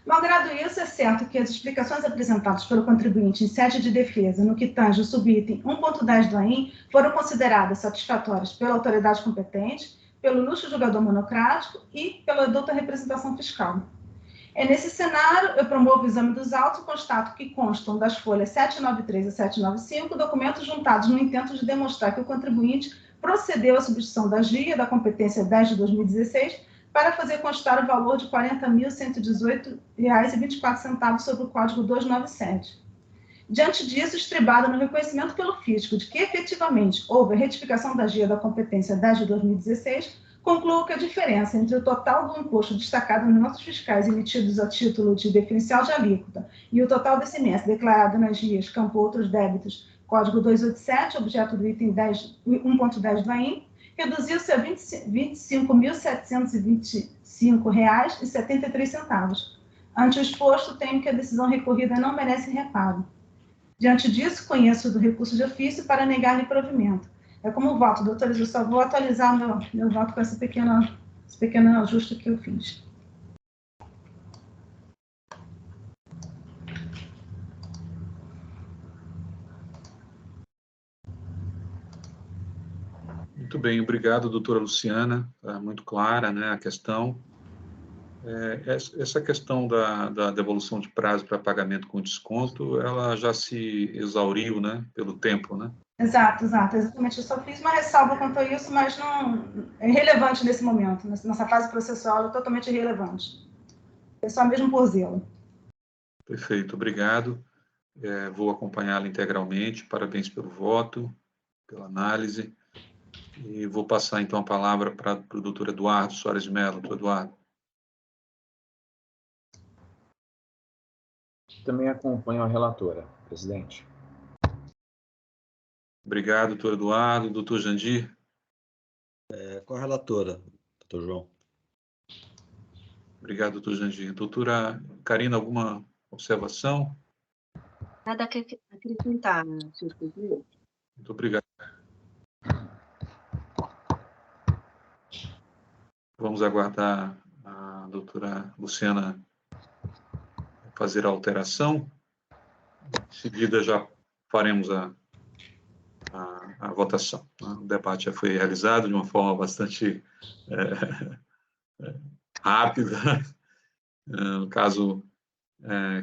Malgrado isso, é certo que as explicações apresentadas pelo contribuinte em sede de defesa no que tange o subitem 1.10 do AIM foram consideradas satisfatórias pela autoridade competente, pelo luxo julgador monocrático e pela douta representação fiscal. Nesse cenário, eu promovo o exame dos autos e constato que constam das folhas 793 a 795 documentos juntados no intento de demonstrar que o contribuinte procedeu à substituição da GIA, da competência 10 de 2016, para fazer constar o valor de R$ 40.118,24 sobre o Código 297. Diante disso, estribado no reconhecimento pelo fisco de que efetivamente houve a retificação da GIA da competência 10 de 2016, concluo que a diferença entre o total do imposto destacado nas notas fiscais emitidos a título de diferencial de alíquota e o total desse mês declarado nas GIAs, campo outros débitos, Código 287, objeto do item 1.10 do AIM, reduziu-se a R$ 25.725,73. Ante o exposto, tenho que a decisão recorrida não merece reparo. Diante disso, conheço do recurso de ofício para negar-lhe provimento. Como voto, doutores, eu só vou atualizar meu voto com esse pequeno ajuste que eu fiz. Muito bem, obrigado, doutora Luciana. Está muito clara, né, a questão. Essa questão da devolução de prazo para pagamento com desconto, ela já se exauriu, né, pelo tempo, né? Exato, exatamente. Eu só fiz uma ressalva quanto a isso, mas não é irrelevante nesse momento. Nessa fase processual, é totalmente irrelevante. É só mesmo por zelo. Perfeito, obrigado. Vou acompanhá-la integralmente. Parabéns pelo voto, pela análise. E vou passar, então, a palavra para o doutor Eduardo Soares de Mello. Doutor Eduardo. Também acompanho a relatora, presidente. Obrigado, doutor Eduardo. Doutor Jandir. Com a relatora, doutor João. Obrigado, doutor Jandir. Doutora Karina, alguma observação? Nada a acrescentar, senhor presidente. Muito obrigado. Vamos aguardar a doutora Luciana fazer a alteração. Em seguida, já faremos a votação. O debate já foi realizado de uma forma bastante rápida, no caso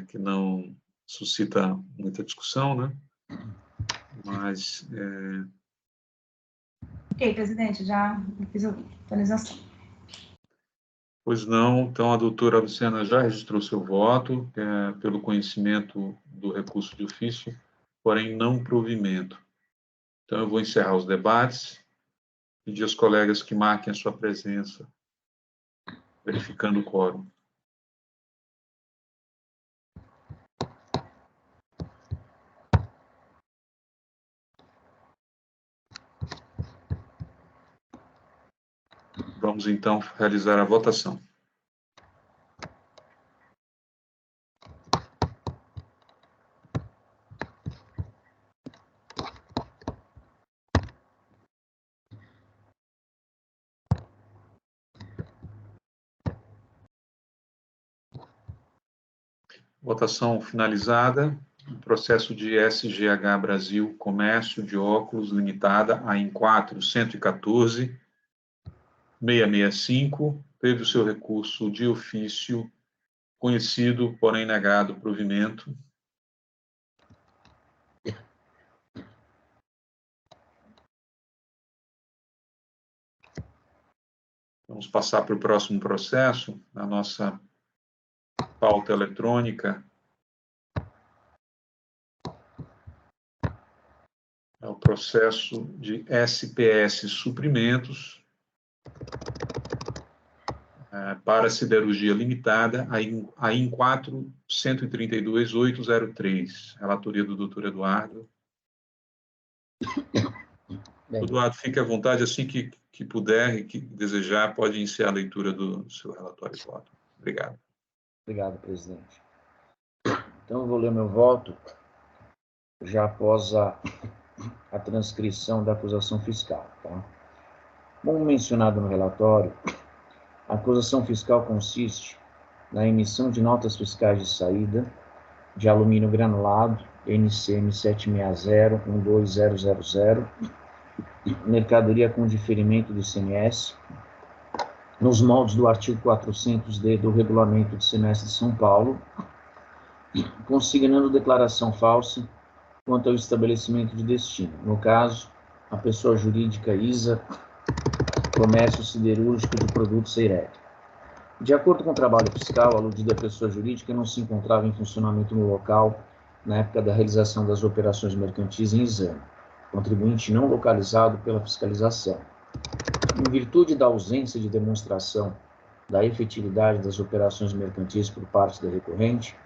que não suscita muita discussão, né? Mas... Ok, presidente, já fiz a atualização. Pois não, então a doutora Luciana já registrou seu voto, pelo conhecimento do recurso de ofício, porém não provimento. Então eu vou encerrar os debates, pedir aos colegas que marquem a sua presença, verificando o quórum. Vamos, então, realizar a votação. Votação finalizada. O processo de SGH Brasil Comércio de Óculos Limitada, AIM 4, 114.665, teve o seu recurso de ofício conhecido, porém negado provimento. Vamos passar para o próximo processo, na nossa pauta eletrônica. É o processo de SPS Suprimentos para siderurgia limitada, AIM 4, 132.803. Relatoria do doutor Eduardo. Eduardo, fique à vontade, assim que puder e que desejar, pode iniciar a leitura do seu relatório de voto. Obrigado. Obrigado, presidente. Então, eu vou ler meu voto já após a transcrição da acusação fiscal. Tá? Como mencionado no relatório, a acusação fiscal consiste na emissão de notas fiscais de saída de alumínio granulado, NCM 760-12000, mercadoria com diferimento do ICMS, nos moldes do artigo 400-D do Regulamento de Semestre de São Paulo, consignando declaração falsa quanto ao estabelecimento de destino. No caso, a pessoa jurídica ISA, Comércio Siderúrgico de Produtos Ceireg. De acordo com o trabalho fiscal, a aludida pessoa jurídica não se encontrava em funcionamento no local na época da realização das operações mercantis em exame, contribuinte não localizado pela fiscalização. Em virtude da ausência de demonstração da efetividade das operações mercantis por parte da recorrente,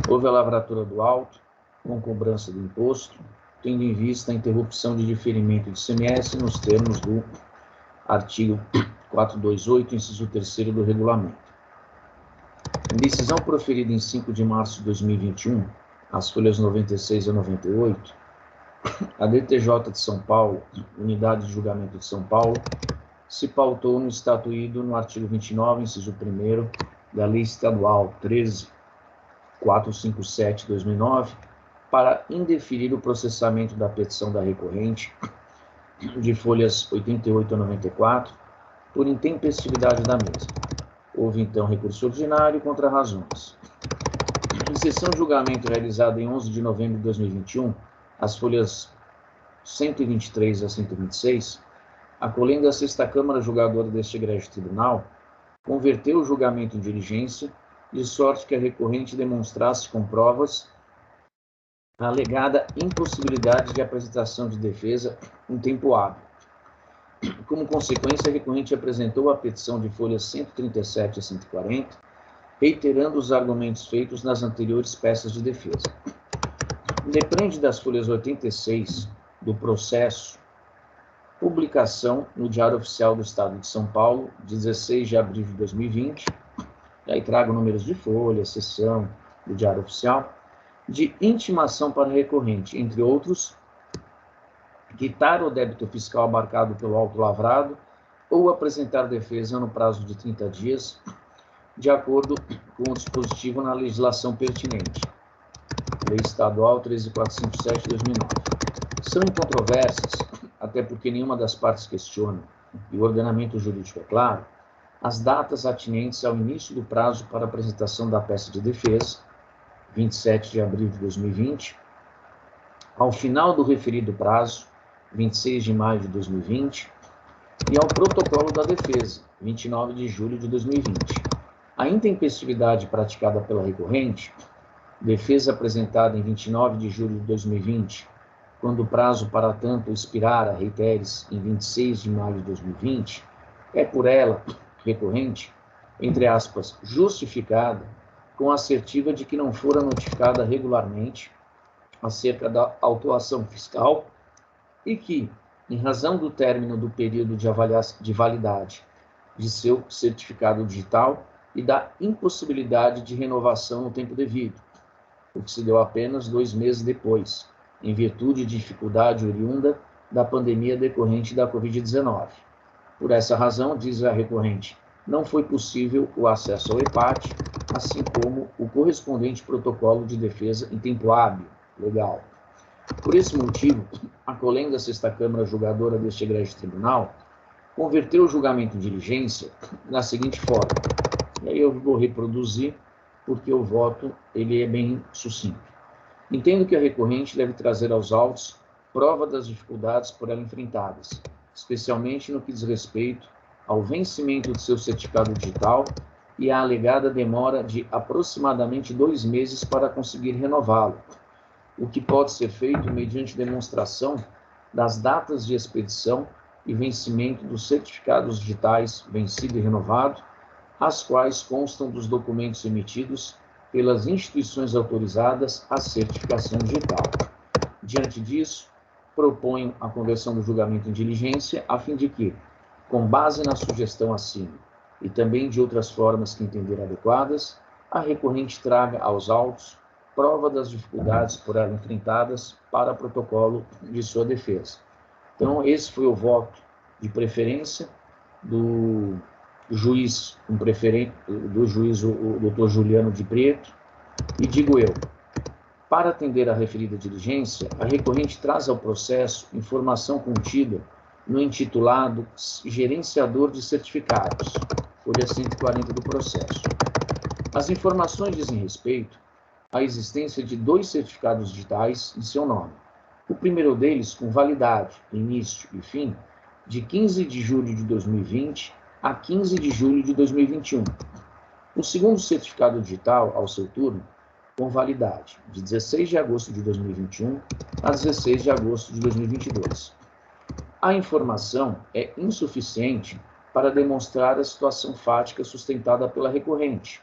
houve a lavratura do auto, com cobrança do imposto, tendo em vista a interrupção de diferimento de ICMS nos termos do artigo 428, inciso 3º do regulamento. Em decisão proferida em 5 de março de 2021, as folhas 96 a 98, a DTJ de São Paulo, Unidade de Julgamento de São Paulo, se pautou no estatuído no artigo 29, inciso 1º da Lei Estadual 13.457/2009, para indeferir o processamento da petição da recorrente, de folhas 88 a 94, por intempestividade da mesma. Houve, então, recurso ordinário contra razões. Em sessão de julgamento realizada em 11 de novembro de 2021, as folhas 123 a 126, acolhendo a 6ª Câmara Julgadora deste egrégio tribunal, converteu o julgamento em diligência, de sorte que a recorrente demonstrasse com provas a alegada impossibilidade de apresentação de defesa em tempo hábil. Como consequência, a recorrente apresentou a petição de folhas 137 a 140, reiterando os argumentos feitos nas anteriores peças de defesa. Depende das folhas 86 do processo, publicação no Diário Oficial do Estado de São Paulo, 16 de abril de 2020, e aí trago números de folha, seção do Diário Oficial, de intimação para recorrente, entre outros, quitar o débito fiscal abarcado pelo auto lavrado ou apresentar defesa no prazo de 30 dias, de acordo com o dispositivo na legislação pertinente. Lei Estadual 13.457/2009. São incontroversas, até porque nenhuma das partes questiona, e o ordenamento jurídico é claro, as datas atinentes ao início do prazo para apresentação da peça de defesa, 27 de abril de 2020, ao final do referido prazo, 26 de maio de 2020, e ao protocolo da defesa, 29 de julho de 2020. A intempestividade praticada pela recorrente, defesa apresentada em 29 de julho de 2020, quando o prazo para tanto expirara, reiteres, em 26 de maio de 2020, é por ela, recorrente, entre aspas, justificada, com a assertiva de que não fora notificada regularmente acerca da autuação fiscal e que, em razão do término do período de validade de seu certificado digital e da impossibilidade de renovação no tempo devido, o que se deu apenas 2 meses depois, em virtude de dificuldade oriunda da pandemia decorrente da Covid-19. Por essa razão, diz a recorrente, não foi possível o acesso ao EPAT, assim como o correspondente protocolo de defesa em tempo hábil, legal. Por esse motivo, acolhendo a 6ª Câmara Julgadora deste egrégio tribunal, converteu o julgamento em diligência na seguinte forma. E aí eu vou reproduzir, porque o voto ele é bem sucinto. Entendo que a recorrente deve trazer aos autos prova das dificuldades por ela enfrentadas, especialmente no que diz respeito ao vencimento de seu certificado digital e à alegada demora de aproximadamente 2 meses para conseguir renová-lo, o que pode ser feito mediante demonstração das datas de expedição e vencimento dos certificados digitais vencido e renovado, as quais constam dos documentos emitidos pelas instituições autorizadas à certificação digital. Diante disso, proponho a conversão do julgamento em diligência, a fim de que, com base na sugestão acima e também de outras formas que entender adequadas, a recorrente traga aos autos prova das dificuldades por ela enfrentadas para protocolo de sua defesa. Então, esse foi o voto de preferência do juiz, o doutor Juliano de Preto, e digo eu, para atender à referida diligência, a recorrente traz ao processo informação contida no intitulado Gerenciador de Certificados, folha 140 do processo. As informações dizem respeito à existência de 2 certificados digitais em seu nome. O primeiro deles com validade, início e fim, de 15 de julho de 2020 a 15 de julho de 2021. O segundo certificado digital, ao seu turno, com validade de 16 de agosto de 2021 a 16 de agosto de 2022. A informação é insuficiente para demonstrar a situação fática sustentada pela recorrente.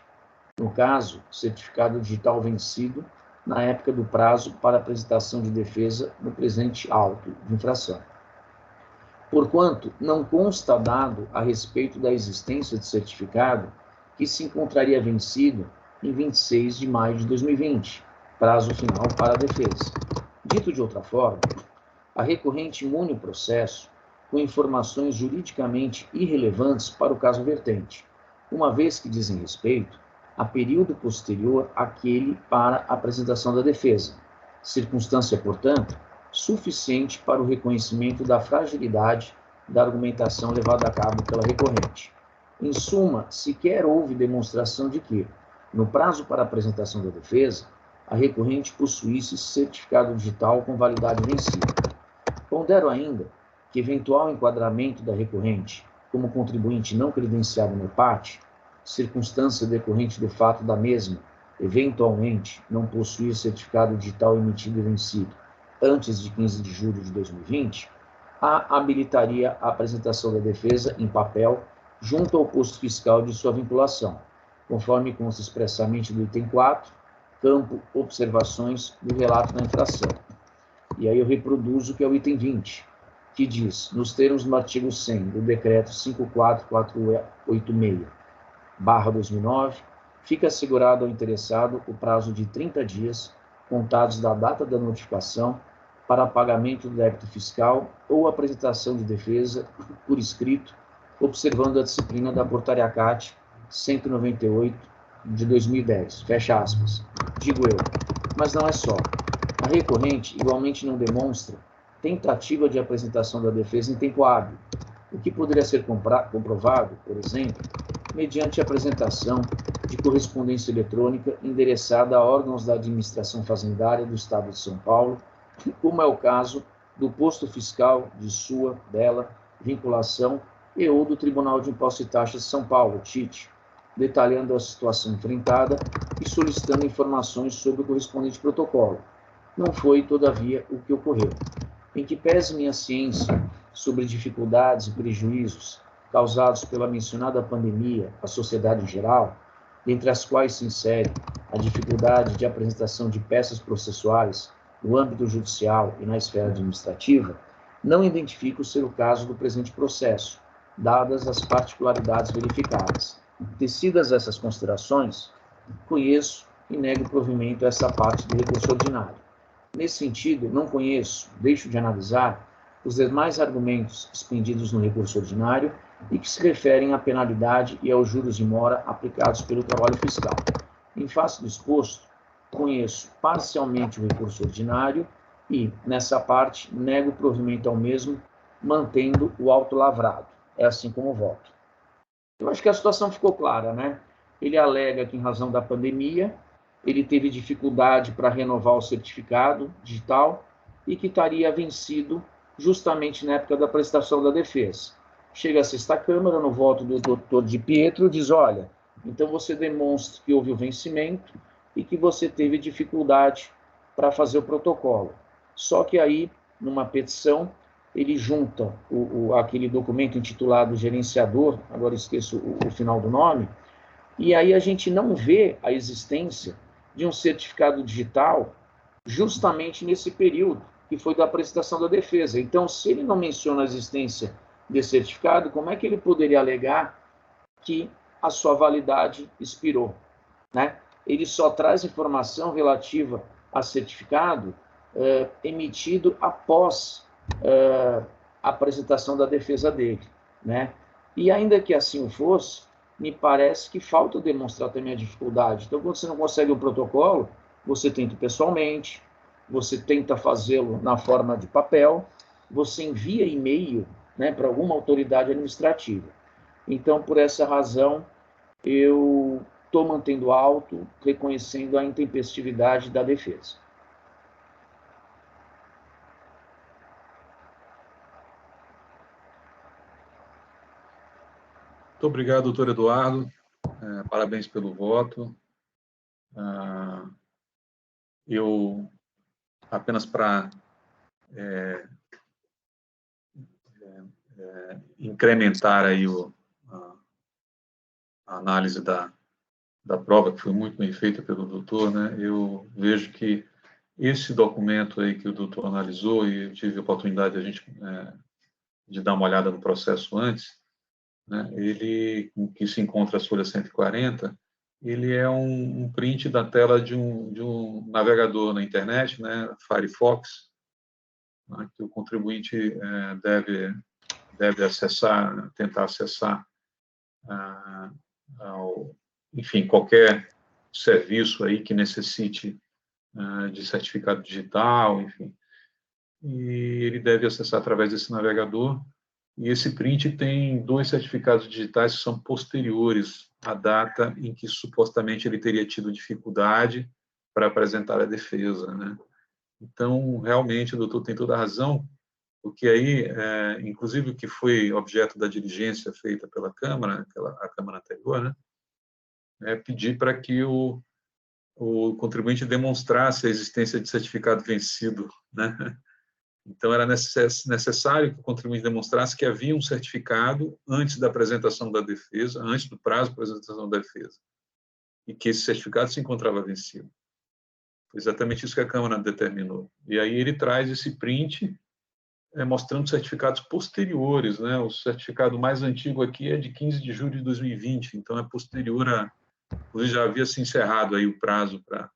No caso, certificado digital vencido na época do prazo para apresentação de defesa no presente auto de infração. Porquanto não consta dado a respeito da existência de certificado que se encontraria vencido em 26 de maio de 2020, prazo final para a defesa. Dito de outra forma, a recorrente imune o processo com informações juridicamente irrelevantes para o caso vertente, uma vez que dizem respeito a período posterior àquele para a apresentação da defesa, circunstância, portanto, suficiente para o reconhecimento da fragilidade da argumentação levada a cabo pela recorrente. Em suma, sequer houve demonstração de que, no prazo para a apresentação da defesa, a recorrente possuísse certificado digital com validade vencida. Pondero ainda que eventual enquadramento da recorrente como contribuinte não credenciado no EPAT, circunstância decorrente do fato da mesma, eventualmente, não possuir certificado digital emitido e vencido antes de 15 de julho de 2020, a habilitaria a apresentação da defesa em papel junto ao posto fiscal de sua vinculação, conforme consta expressamente do item 4, campo observações do relato da infração. E aí eu reproduzo que é o item 20, que diz, nos termos do artigo 100 do decreto 54486/2009, fica assegurado ao interessado o prazo de 30 dias, contados da data da notificação, para pagamento do débito fiscal ou apresentação de defesa por escrito, observando a disciplina da Portaria CAT 198 de 2010. Fecha aspas. Digo eu, mas não é só. A recorrente igualmente não demonstra tentativa de apresentação da defesa em tempo hábil, o que poderia ser comprovado, por exemplo, mediante a apresentação de correspondência eletrônica endereçada a órgãos da administração fazendária do Estado de São Paulo, como é o caso do posto fiscal dela, vinculação e ou do Tribunal de Impostos e Taxas de São Paulo, TIT, detalhando a situação enfrentada e solicitando informações sobre o correspondente protocolo. Não foi, todavia, o que ocorreu. Em que pese minha ciência sobre dificuldades e prejuízos causados pela mencionada pandemia à sociedade em geral, dentre as quais se insere a dificuldade de apresentação de peças processuais no âmbito judicial e na esfera administrativa, não identifico ser o caso do presente processo, dadas as particularidades verificadas. Tecidas essas considerações, conheço e nego provimento a essa parte do recurso ordinário. Nesse sentido, não conheço, deixo de analisar, os demais argumentos expendidos no recurso ordinário e que se referem à penalidade e aos juros de mora aplicados pelo trabalho fiscal. Em face do exposto, conheço parcialmente o recurso ordinário e, nessa parte, nego provimento ao mesmo, mantendo o auto lavrado. É assim como voto. Eu acho que a situação ficou clara, né? Ele alega que, em razão da pandemia, ele teve dificuldade para renovar o certificado digital e que estaria vencido justamente na época da prestação da defesa. Chega a sexta Câmara, no voto do doutor Di Pietro, diz, olha, então você demonstra que houve o vencimento e que você teve dificuldade para fazer o protocolo. Só que aí, numa petição, ele junta aquele documento intitulado gerenciador, agora esqueço o final do nome, e aí a gente não vê a existência de um certificado digital justamente nesse período, que foi da prestação da defesa. Então, se ele não menciona a existência desse certificado, como é que ele poderia alegar que a sua validade expirou, né? Ele só traz informação relativa a certificado emitido após a apresentação da defesa dele, né? E ainda que assim o fosse, me parece que falta demonstrar também a dificuldade. Então, quando você não consegue o protocolo, você tenta pessoalmente, você tenta fazê-lo na forma de papel, você envia e-mail, né, para alguma autoridade administrativa. Então, por essa razão, eu estou mantendo alto, reconhecendo a intempestividade da defesa. Muito obrigado, doutor Eduardo. Parabéns pelo voto. Eu, apenas para incrementar aí a análise da prova, que foi muito bem feita pelo doutor, né? Eu vejo que esse documento aí que o doutor analisou, e eu tive a oportunidade de dar uma olhada no processo antes, né? Ele, que se encontra as folhas 140, ele é um print da tela de um navegador na internet, né? Firefox, né? Que o contribuinte deve acessar, tentar acessar, enfim, qualquer serviço aí que necessite de certificado digital, enfim. E ele deve acessar através desse navegador. E esse print tem 2 certificados digitais que são posteriores à data em que supostamente ele teria tido dificuldade para apresentar a defesa, né? Então, realmente, o doutor tem toda a razão, porque aí, inclusive, o que foi objeto da diligência feita pela Câmara, a Câmara anterior, né, é pedir para que o contribuinte demonstrasse a existência de certificado vencido, né? Então, era necessário que o contribuinte demonstrasse que havia um certificado antes da apresentação da defesa, antes do prazo de apresentação da defesa, e que esse certificado se encontrava vencido. Foi exatamente isso que a Câmara determinou. E aí ele traz esse print mostrando certificados posteriores, né? O certificado mais antigo aqui é de 15 de julho de 2020, então é posterior já havia se encerrado aí o prazo para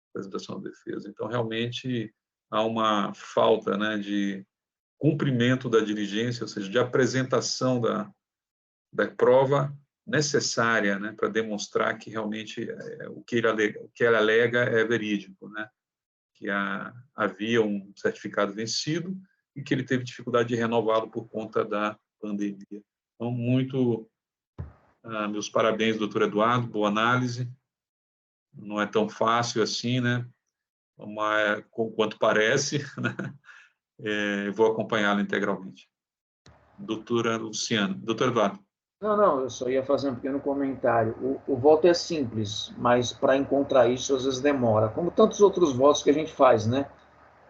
apresentação da defesa. Então, realmente, há uma falta, né, de cumprimento da diligência, ou seja, de apresentação da prova necessária, né, para demonstrar que realmente o que ela alega é verídico, né, que havia um certificado vencido e que ele teve dificuldade de renová-lo por conta da pandemia. Então, meus parabéns, doutor Eduardo, boa análise. Não é tão fácil assim, né, quanto parece, né? Vou acompanhá-lo integralmente. Doutora Luciana. Doutor Eduardo. Não, eu só ia fazer um pequeno comentário. O voto é simples, mas para encontrar isso às vezes demora, como tantos outros votos que a gente faz, né?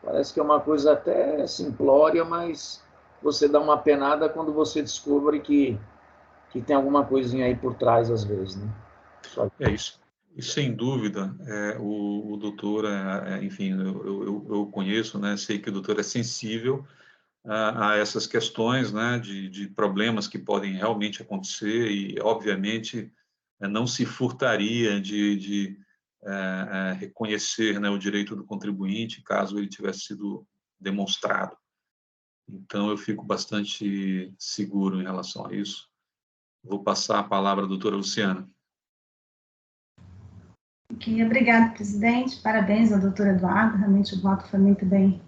Parece que é uma coisa até simplória, mas você dá uma penada quando você descobre que tem alguma coisinha aí por trás, às vezes, né? É isso. E, sem dúvida, o doutor, enfim, eu conheço, né, sei que o doutor é sensível a essas questões, né, de problemas que podem realmente acontecer e, obviamente, não se furtaria de reconhecer, né, o direito do contribuinte caso ele tivesse sido demonstrado. Então, eu fico bastante seguro em relação a isso. Vou passar a palavra à doutora Luciana. Ok, obrigada, presidente. Parabéns ao doutor Eduardo. Realmente o voto foi muito bem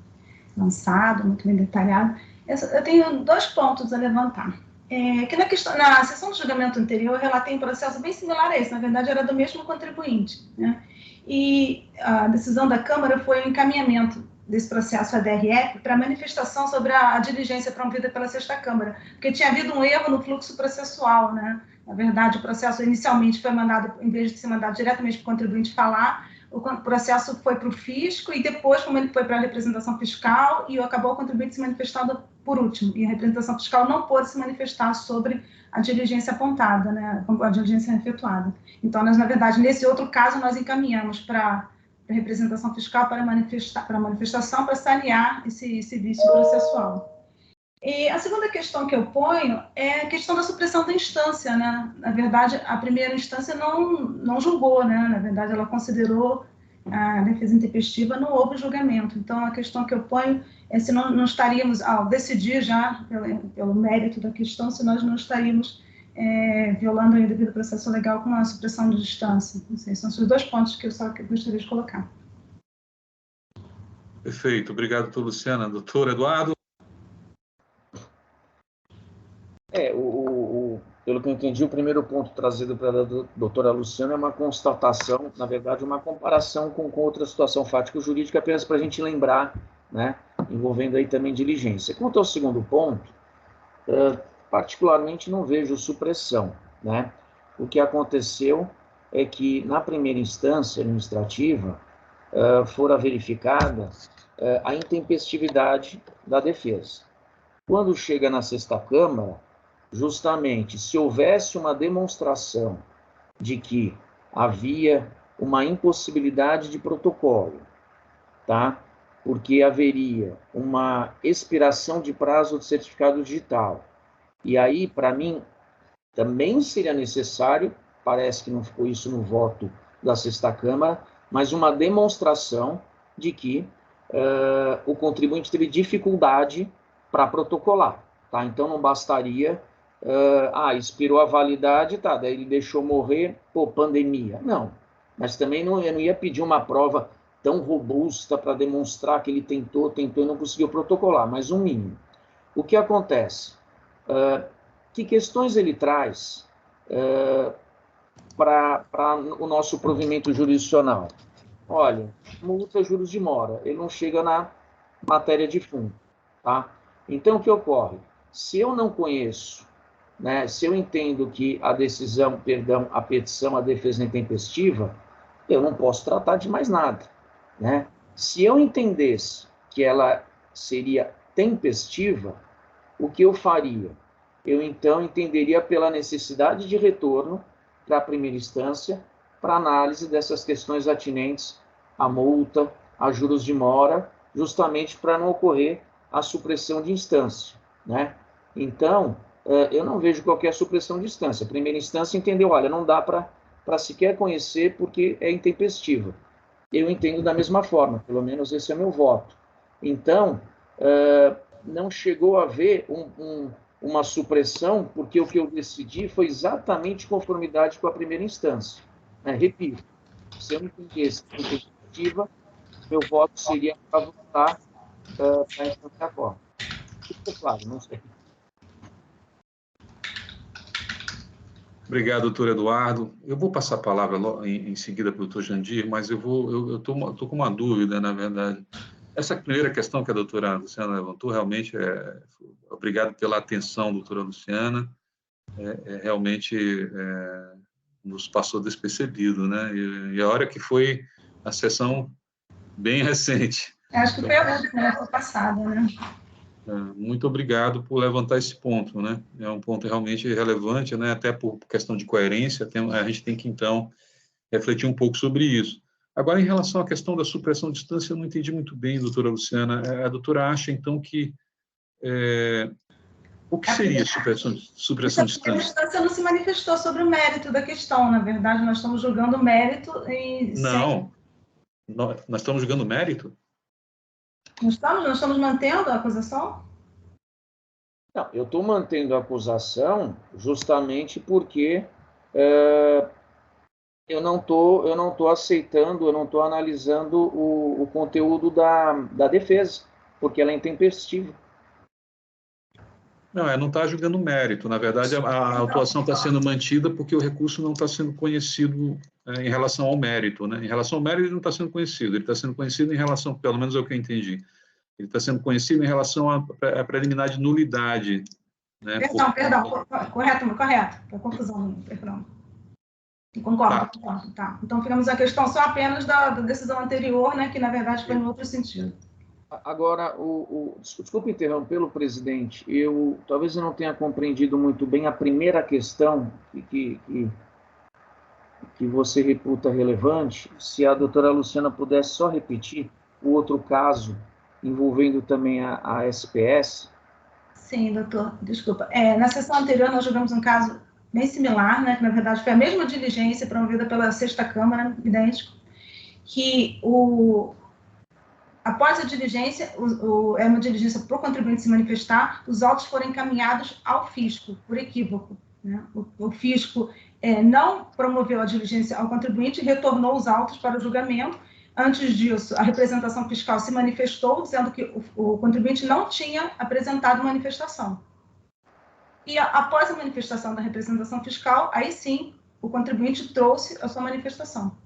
lançado, muito bem detalhado. Eu tenho 2 pontos a levantar. Que na sessão de julgamento anterior, eu relatei um processo bem similar a esse, na verdade era do mesmo contribuinte, né? E a decisão da Câmara foi o encaminhamento desse processo à DRF para manifestação sobre a diligência promovida pela 6ª Câmara, porque tinha havido um erro no fluxo processual, né? Na verdade, o processo inicialmente foi mandado, em vez de ser mandado diretamente para o contribuinte falar, o processo foi para o fisco e depois, como ele foi para a representação fiscal, e acabou o contribuinte se manifestando por último. E a representação fiscal não pôde se manifestar sobre a diligência apontada, né, a diligência efetuada. Então, nós, na verdade, nesse outro caso, nós encaminhamos para a representação fiscal para manifestação, para sanear esse vício processual. E a segunda questão que eu ponho é a questão da supressão da instância, né? Na verdade, a primeira instância não julgou, né? Na verdade, ela considerou a defesa intempestiva, não houve julgamento. Então, a questão que eu ponho é se não estaríamos, ao decidir já pelo mérito da questão, se nós não estaríamos violando o devido processo legal com a supressão de instância. Não sei, são esses 2 pontos que eu gostaria de colocar. Perfeito. Obrigado, doutor Luciana. Doutor Eduardo? que eu entendi, o primeiro ponto trazido pela doutora Luciana é uma constatação, na verdade, uma comparação com outra situação fático-jurídica, apenas para a gente lembrar, né, envolvendo aí também diligência. Quanto ao segundo ponto, particularmente não vejo supressão, né? O que aconteceu é que, na primeira instância administrativa, fora verificada a intempestividade da defesa. Quando chega na sexta Câmara, justamente, se houvesse uma demonstração de que havia uma impossibilidade de protocolo, tá? Porque haveria uma expiração de prazo do certificado digital. E aí, para mim, também seria necessário, parece que não ficou isso no voto da sexta Câmara, mas uma demonstração de que o contribuinte teve dificuldade para protocolar, tá? Então, não bastaria, expirou a validade, tá, daí ele deixou morrer, pandemia. Não, mas também eu não ia pedir uma prova tão robusta para demonstrar que ele tentou e não conseguiu protocolar, mas um mínimo. O que acontece? Que questões ele traz para o nosso provimento jurisdicional? Olha, multa, juros de mora, ele não chega na matéria de fundo, tá? Então, o que ocorre? Se eu não conheço, né, se eu entendo que a petição, a defesa intempestiva, eu não posso tratar de mais nada, né? Se eu entendesse que ela seria tempestiva, o que eu faria? Eu, então, entenderia pela necessidade de retorno para a primeira instância, para análise dessas questões atinentes à multa, a juros de mora, justamente para não ocorrer a supressão de instância, né? Então, eu não vejo qualquer supressão de instância. A primeira instância entendeu, olha, não dá para sequer conhecer porque é intempestiva. Eu entendo da mesma forma, pelo menos esse é o meu voto. Então, não chegou a haver uma supressão, porque o que eu decidi foi exatamente conformidade com a primeira instância. Repito, se eu entendesse a intempestiva, meu voto seria para votar para a instância agora. Ficou claro, não sei. Obrigado, doutor Eduardo. Eu vou passar a palavra em seguida para o doutor Jandir, mas eu estou com uma dúvida, na verdade. Essa primeira questão que a doutora Luciana levantou, realmente, obrigado pela atenção, doutora Luciana, realmente nos passou despercebido, né? E a hora que foi a sessão bem recente. Acho que foi a última, foi passada, né? Muito obrigado por levantar esse ponto, né? É um ponto realmente relevante, né? Até por questão de coerência, a gente tem que, então, refletir um pouco sobre isso. Agora, em relação à questão da supressão de distância, eu não entendi muito bem, doutora Luciana. A doutora acha, então, que... o que seria supressão de distância? A distância não se manifestou sobre o mérito da questão. Na verdade, nós estamos julgando o mérito e... Não. Nós estamos julgando o mérito? Nós estamos mantendo a acusação? Não, eu estou mantendo a acusação justamente porque eu não tô aceitando, eu não estou analisando o conteúdo da defesa, porque ela é intempestiva. Não está julgando o mérito. Na verdade, a autuação está sendo mantida porque o recurso não está sendo conhecido em relação ao mérito, né? Em relação ao mérito, ele não está sendo conhecido. Ele está sendo conhecido em relação, pelo menos é o que eu entendi, ele está sendo conhecido em relação à preliminar de nulidade. Né? Perdão, correto, a confusão, perdão. Concordo. Tá. Então, ficamos a questão só apenas da decisão anterior, né, que, na verdade, foi em outro sentido. Agora, desculpe interrompê-lo, presidente, talvez eu não tenha compreendido muito bem a primeira questão que você reputa relevante. Se a doutora Luciana pudesse só repetir o outro caso envolvendo também a SPS. Sim, doutor, desculpa. Na sessão anterior, nós julgamos um caso bem similar, né, que, na verdade, foi a mesma diligência promovida pela sexta Câmara, idêntico, que após a diligência, é uma diligência para o contribuinte se manifestar, os autos foram encaminhados ao fisco, por equívoco. Né? O fisco não promoveu a diligência ao contribuinte e retornou os autos para o julgamento. Antes disso, a representação fiscal se manifestou, dizendo que o contribuinte não tinha apresentado manifestação. e após a manifestação da representação fiscal, aí sim, o contribuinte trouxe a sua manifestação.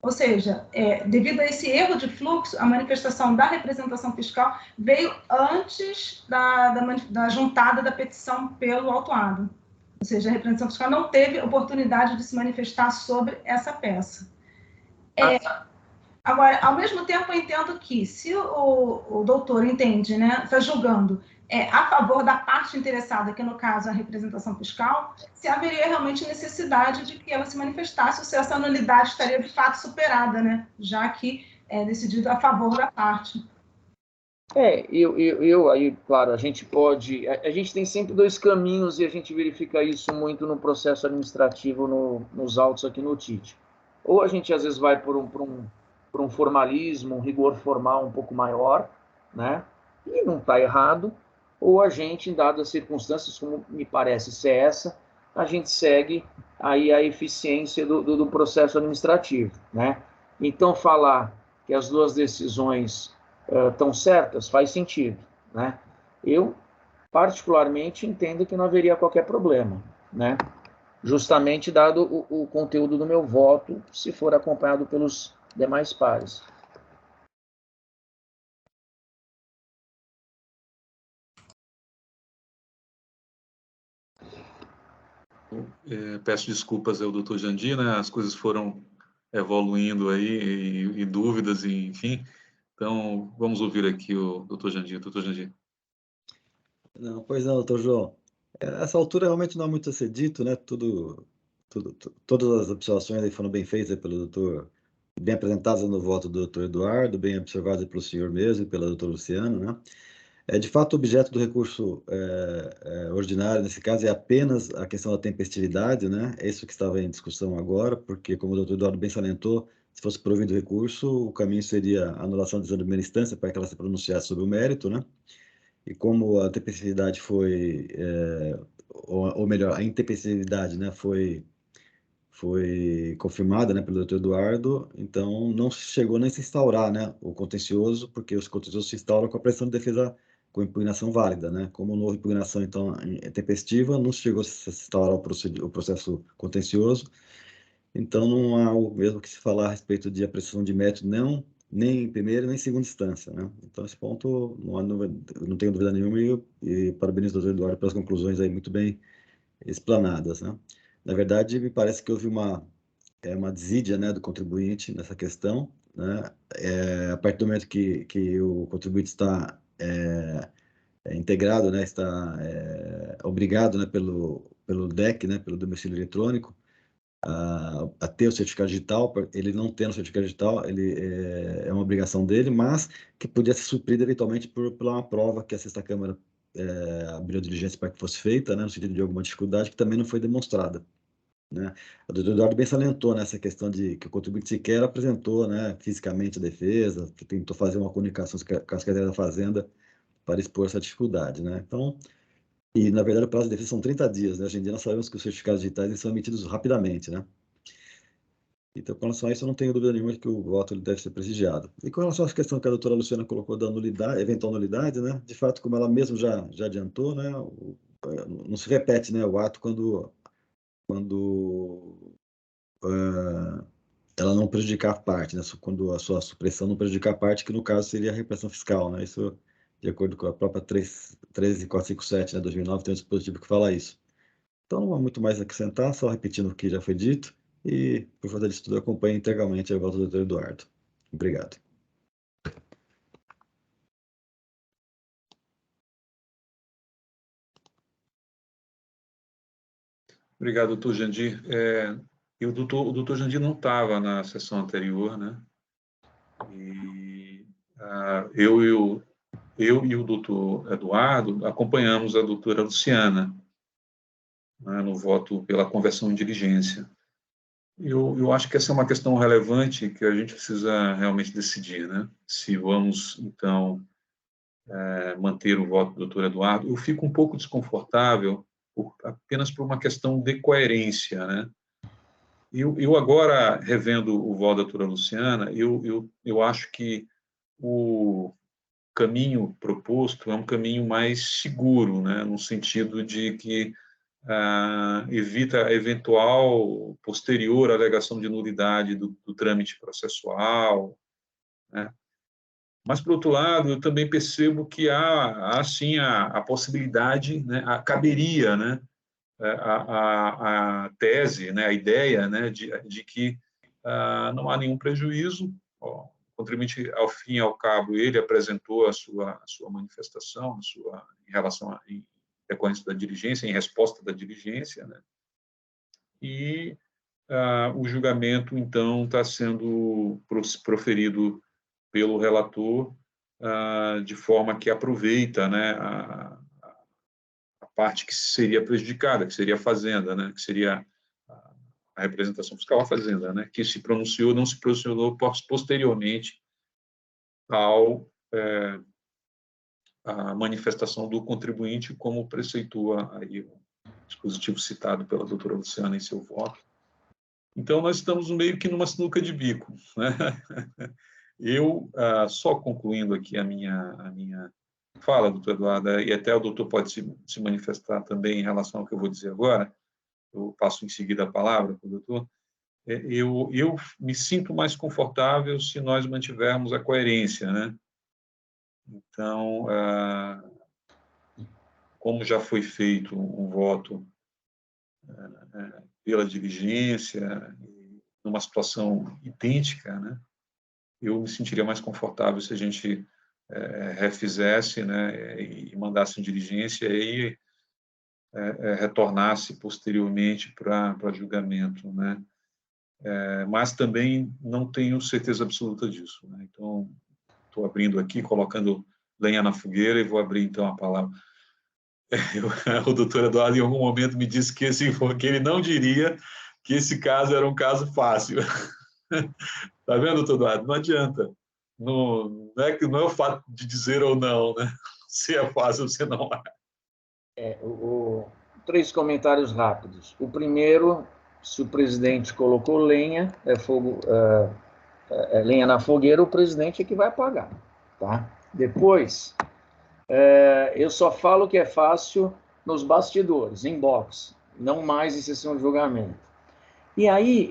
Ou seja, devido a esse erro de fluxo, a manifestação da representação fiscal veio antes da juntada da petição pelo autuado. Ou seja, a representação fiscal não teve oportunidade de se manifestar sobre essa peça. Agora, ao mesmo tempo, eu entendo que, se o doutor entende, né, está julgando a favor da parte interessada, que no caso é a representação fiscal, se haveria realmente necessidade de que ela se manifestasse, ou se essa nulidade estaria de fato superada, né, já que é decidido a favor da parte. Aí, claro, a gente tem sempre dois caminhos e a gente verifica isso muito no processo administrativo, nos autos aqui no TIT. Ou a gente, às vezes, vai por um formalismo, um rigor formal um pouco maior, né? E não está errado. Ou a gente, em dadas circunstâncias, como me parece ser essa, a gente segue aí a eficiência do processo administrativo, né? Então, falar que as duas decisões estão certas faz sentido, né? Eu, particularmente, entendo que não haveria qualquer problema, né? Justamente dado o conteúdo do meu voto, se for acompanhado pelos demais pares. Peço desculpas ao doutor Jandir, né? As coisas foram evoluindo aí, e dúvidas, e, enfim. Então, vamos ouvir aqui o doutor Jandir. Doutor Jandir. Não, pois não, doutor João. Essa altura realmente não há muito a ser dito, né? Todas as observações aí foram bem feitas pelo doutor, bem apresentadas no voto do doutor Eduardo, bem observadas pelo senhor mesmo e pela doutora Luciana, né? De fato, o objeto do recurso ordinário, nesse caso, é apenas a questão da tempestividade, né? É isso que estava em discussão agora, porque, como o doutor Eduardo bem salientou, se fosse provido o recurso, o caminho seria a anulação de primeira instância para que ela se pronunciasse sobre o mérito, né? E como a tempestividade foi, ou melhor, a intempestividade, né, foi confirmada, né, pelo doutor Eduardo, então não chegou nem a se instaurar, né, o contencioso, porque os contenciosos se instauram com a pressão de defesa com impugnação válida, né? Como não houve impugnação, então, tempestiva, não chegou a se instaurar o processo contencioso, então não há o mesmo que se falar a respeito de apreciação de mérito, não, nem em primeira nem em segunda instância, né? Então, esse ponto, não tenho dúvida nenhuma, e parabenizo o doutor Eduardo pelas conclusões aí muito bem explanadas, né? Na verdade, me parece que houve uma desídia, né, do contribuinte nessa questão, né? A partir do momento que o contribuinte está integrado, né, está obrigado, né, pelo DEC, né, pelo domicílio eletrônico, a ter o certificado digital. Ele não tendo o certificado digital, ele é uma obrigação dele, mas que podia ser suprida eventualmente por uma prova que a Sexta Câmara abriu diligência para que fosse feita, né, no sentido de alguma dificuldade que também não foi demonstrada, né? O doutor Eduardo bem salientou nessa questão de que o contribuinte sequer apresentou, né, fisicamente a defesa, que tentou fazer uma comunicação com a Secretaria da Fazenda para expor essa dificuldade, né? Então, e na verdade o prazo de defesa são 30 dias, né? Hoje em dia nós sabemos que os certificados digitais eles são emitidos rapidamente, né? Então, com relação a isso, eu não tenho dúvida nenhuma de que o voto ele deve ser prestigiado. E com relação à questão que a doutora Luciana colocou da nulidade, eventual nulidade, né? De fato, como ela mesma já adiantou, né? Não se repete, né, o ato quando ela não prejudicar a parte, né? Quando a sua supressão não prejudicar a parte, que no caso seria a repressão fiscal, né? Isso, de acordo com a própria 13457, né, 2009, tem um dispositivo que fala isso. Então, não há muito mais a acrescentar, só repetindo o que já foi dito, e, por fazer isso tudo, eu acompanho integralmente a volta do Dr. Eduardo. Obrigado. Obrigado, doutor Jandir. E o doutor Jandir não estava na sessão anterior, né? E eu e o doutor Eduardo acompanhamos a doutora Luciana, né, no voto pela conversão em diligência. Eu acho que essa é uma questão relevante que a gente precisa realmente decidir, né? Se vamos, então, manter o voto do doutor Eduardo. Eu fico um pouco desconfortável apenas por uma questão de coerência, né? Eu agora, revendo o voto da doutora Luciana, eu acho que caminho proposto é um caminho mais seguro, né, no sentido de que evita a eventual posterior alegação de nulidade do trâmite processual, né? Mas, por outro lado, eu também percebo que há sim, a possibilidade, né, caberia, né, a tese, né, a ideia, né, de que não há nenhum prejuízo. O contribuinte, ao fim e ao cabo, ele apresentou a sua manifestação, em relação em decorrência da diligência, em resposta da diligência, né, e o julgamento, então, está sendo proferido pelo relator de forma que aproveita, né, a parte que seria prejudicada, que seria a Fazenda, né, que seria a representação fiscal, a Fazenda, né, que se pronunciou, não se pronunciou posteriormente à manifestação do contribuinte, como preceitua aí o dispositivo citado pela doutora Luciana em seu voto. Então, nós estamos meio que numa sinuca de bico, né? Eu, só concluindo aqui a minha fala, doutor Eduardo, e até o doutor pode se manifestar também em relação ao que eu vou dizer agora, eu passo em seguida a palavra para o doutor, eu me sinto mais confortável se nós mantivermos a coerência, né? Então, como já foi feito um voto pela diligência, numa situação idêntica, né, eu me sentiria mais confortável se a gente refizesse, né, e mandasse em diligência e retornasse posteriormente para julgamento, né. Mas também não tenho certeza absoluta disso, né. Então, estou abrindo aqui, colocando lenha na fogueira e vou abrir, então, a palavra. O doutor Eduardo, em algum momento, me disse que ele não diria que esse caso era um caso fácil. Está vendo, doutor Eduardo? Não adianta. Não é o fato de dizer ou não, né? Se é fácil ou se não é. 3 comentários rápidos. O primeiro, se o presidente colocou lenha na fogueira, o presidente é que vai apagar. Tá? Depois, eu só falo que é fácil nos bastidores, em box, não mais em sessão de julgamento. E aí,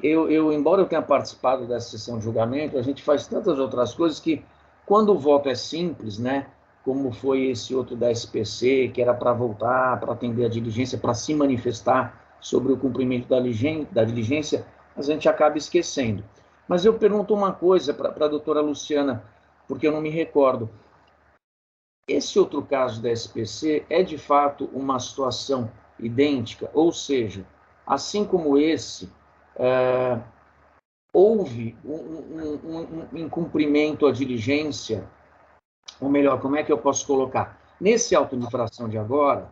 embora eu tenha participado dessa sessão de julgamento, a gente faz tantas outras coisas que, quando o voto é simples, né, como foi esse outro da SPC, que era para voltar, para atender a diligência, para se manifestar sobre o cumprimento da diligência, a gente acaba esquecendo. Mas eu pergunto uma coisa para a doutora Luciana, porque eu não me recordo. Esse outro caso da SPC é, de fato, uma situação idêntica? Ou seja, assim como esse, houve um incumprimento à diligência, ou melhor, como é que eu posso colocar? Nesse auto de infração de agora,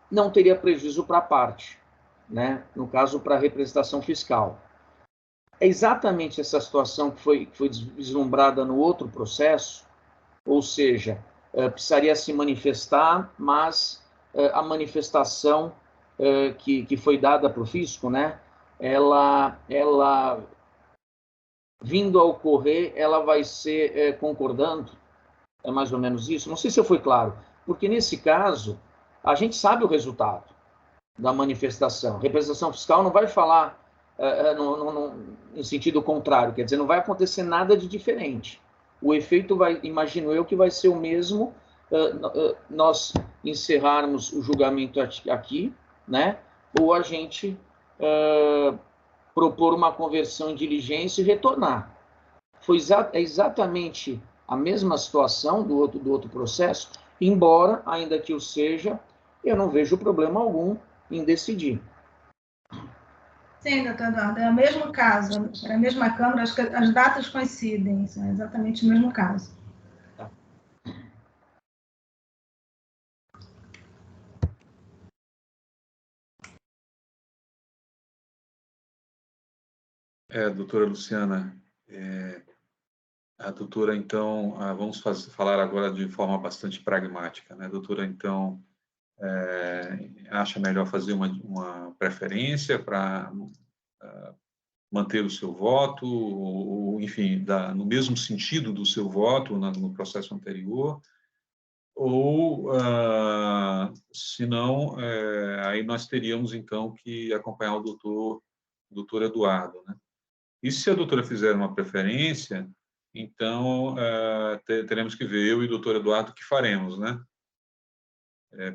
não teria prejuízo para a parte, né? No caso, para a representação fiscal. É exatamente essa situação que foi vislumbrada no outro processo, ou seja, precisaria se manifestar, mas a manifestação que foi dada para o fisco, né, ela vindo a ocorrer, ela vai ser concordando, é mais ou menos isso. Não sei se eu fui claro, porque nesse caso, a gente sabe o resultado da manifestação. A representação fiscal não vai falar em sentido contrário, quer dizer, não vai acontecer nada de diferente. O efeito imagino eu, que vai ser o mesmo, nós encerrarmos o julgamento aqui, né? Ou a gente propor uma conversão em diligência e retornar. É exatamente a mesma situação do outro processo, embora, ainda que o seja, eu não vejo problema algum em decidir. Sim, doutor Eduardo, é o mesmo caso, é a mesma Câmara, acho que as datas coincidem, são exatamente o mesmo caso. Doutora Luciana, a doutora, então, vamos falar agora de forma bastante pragmática, né? A doutora, então, acha melhor fazer uma preferência para manter o seu voto, ou enfim, no mesmo sentido do seu voto no processo anterior, ou, se não, aí nós teríamos, então, que acompanhar o doutor Eduardo, né? E se a doutora fizer uma preferência, então, teremos que ver, eu e o doutor Eduardo, o que faremos, né?